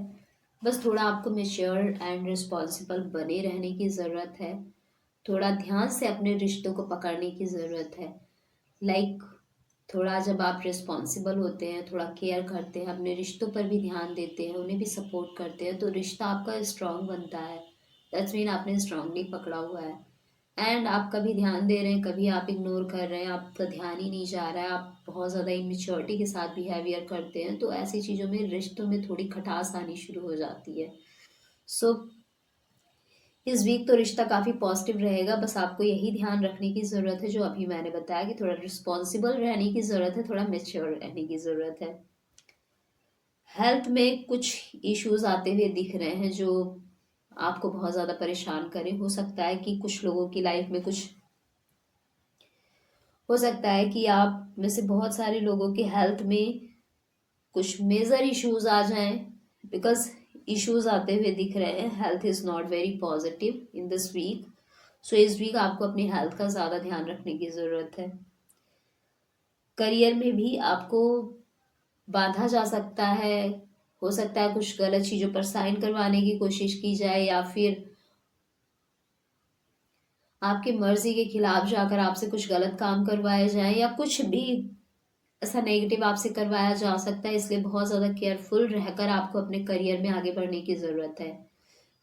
बस थोड़ा आपको मेच्योर एंड रिस्पॉन्सिबल बने रहने की ज़रूरत है। थोड़ा ध्यान से अपने रिश्तों को पकड़ने की ज़रूरत है। लाइक थोड़ा जब आप रिस्पॉन्सिबल होते हैं, थोड़ा केयर करते हैं, अपने रिश्तों पर भी ध्यान देते हैं, उन्हें भी सपोर्ट करते हैं, तो रिश्ता आपका स्ट्रांग बनता है। दैट्स मीन आपने स्ट्रांगली पकड़ा हुआ है। एंड आप कभी ध्यान दे रहे हैं, कभी आप इग्नोर कर रहे हैं, आपका ध्यान ही नहीं जा रहा है, आप बहुत ज़्यादा इमेच्योरिटी के साथ बिहेवियर करते हैं, तो ऐसी चीज़ों में रिश्तों में थोड़ी खटास आनी शुरू हो जाती है। सो इस वीक तो रिश्ता काफ़ी पॉजिटिव रहेगा, बस आपको यही ध्यान रखने की ज़रूरत है जो अभी मैंने बताया कि थोड़ा रिस्पॉन्सिबल रहने की ज़रूरत है, थोड़ा मेच्योर रहने की ज़रूरत है। हेल्थ में कुछ इश्यूज आते हुए दिख रहे हैं जो आपको बहुत ज़्यादा परेशान करें। हो सकता है कि कुछ लोगों की लाइफ में कुछ, हो सकता है कि आप में से बहुत सारे लोगों के हेल्थ में कुछ मेजर इश्यूज आ जाएं, बिकॉज इश्यूज आते हुए दिख रहे हैं। Health is not very positive in this week. So इस वीक आपको अपनी हेल्थ का ज़्यादा ध्यान रखने की ज़रूरत है। करियर में भी आपको बांधा जा सकता है, हो सकता है कुछ गलत चीज़ों पर साइन करवाने की कोशिश की जाए, या फिर आपकी मर्जी के खिलाफ जाकर आपसे कुछ गलत काम करवाए जाए, या कुछ भी ऐसा नेगेटिव आपसे करवाया जा सकता है। इसलिए बहुत ज़्यादा केयरफुल रहकर आपको अपने करियर में आगे बढ़ने की ज़रूरत है,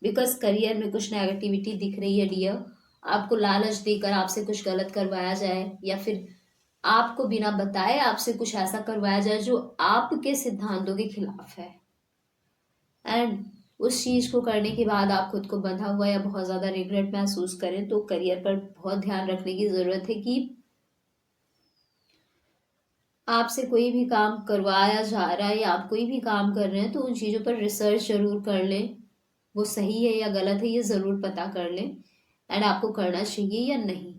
बिकॉज करियर में कुछ नेगेटिविटी दिख रही है डियर। आपको लालच देकर आपसे कुछ गलत करवाया जाए, या फिर आपको बिना बताए आपसे कुछ ऐसा करवाया जाए जो आपके सिद्धांतों के खिलाफ है, एंड उस चीज को करने के बाद आप खुद को बंधा हुआ या बहुत ज्यादा रिग्रेट महसूस करें, तो करियर पर बहुत ध्यान रखने की जरूरत है कि आपसे कोई भी काम करवाया जा रहा है या आप कोई भी काम कर रहे हैं तो उन चीज़ों पर रिसर्च जरूर कर लें, वो सही है या गलत है ये ज़रूर पता कर लें, एंड आपको करना चाहिए या नहीं,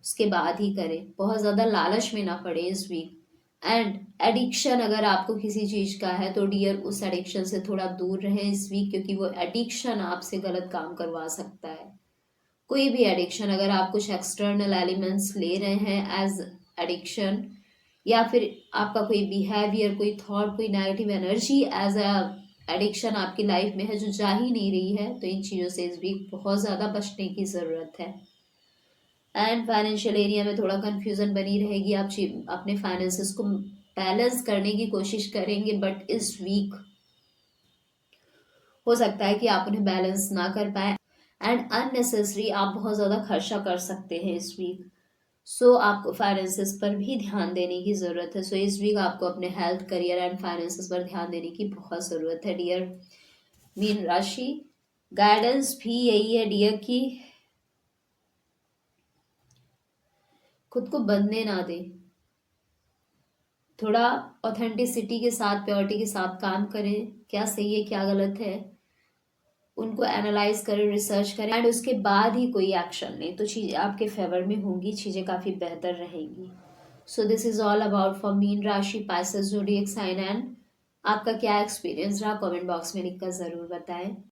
उसके बाद ही करें। बहुत ज़्यादा लालच में ना पड़े इस वीक। एंड एडिक्शन अगर आपको किसी चीज़ का है तो डियर उस एडिक्शन से थोड़ा दूर रहें इस वीक, क्योंकि वो एडिक्शन आपसे गलत काम करवा सकता है। कोई भी एडिक्शन, अगर आप कुछ एक्सटर्नल एलिमेंट्स ले रहे हैं एज एडिक्शन, या फिर आपका कोई बिहेवियर, कोई थॉट, कोई negative energy as a addiction आपकी लाइफ में है जो जा ही नहीं रही है, तो इन चीज़ों से इस वीक बहुत ज़्यादा बचने की ज़रूरत है। एंड फाइनेंशियल एरिया में थोड़ा कन्फ्यूज़न बनी रहेगी, आप अपने फाइनेंसेस को बैलेंस करने की कोशिश करेंगे, बट इस वीक हो सकता है कि आप उन्हें बैलेंस ना कर पाए, एंड अननेसेसरी आप बहुत ज़्यादा खर्चा कर सकते हैं इस वीक। सो आपको फाइनेंसेस पर भी ध्यान देने की ज़रूरत है। सो इस वीक आपको अपने हेल्थ, करियर एंड फाइनेंसेस पर ध्यान देने की बहुत ज़रूरत है डियर मीन राशि। गाइडेंस भी यही है डियर कि खुद को बंधने ना दें, थोड़ा ऑथेंटिसिटी के साथ, प्योरिटी के साथ काम करें, क्या सही है क्या गलत है उनको एनालाइज करें, रिसर्च करें, एंड उसके बाद ही कोई एक्शन लें, तो चीज़ें आपके फेवर में होंगी, चीज़ें काफ़ी बेहतर रहेंगी। So this is all about for mean राशि, पाइसेस जोडिएक साइन, एंड आपका क्या एक्सपीरियंस रहा कमेंट बॉक्स में लिखकर ज़रूर बताएं।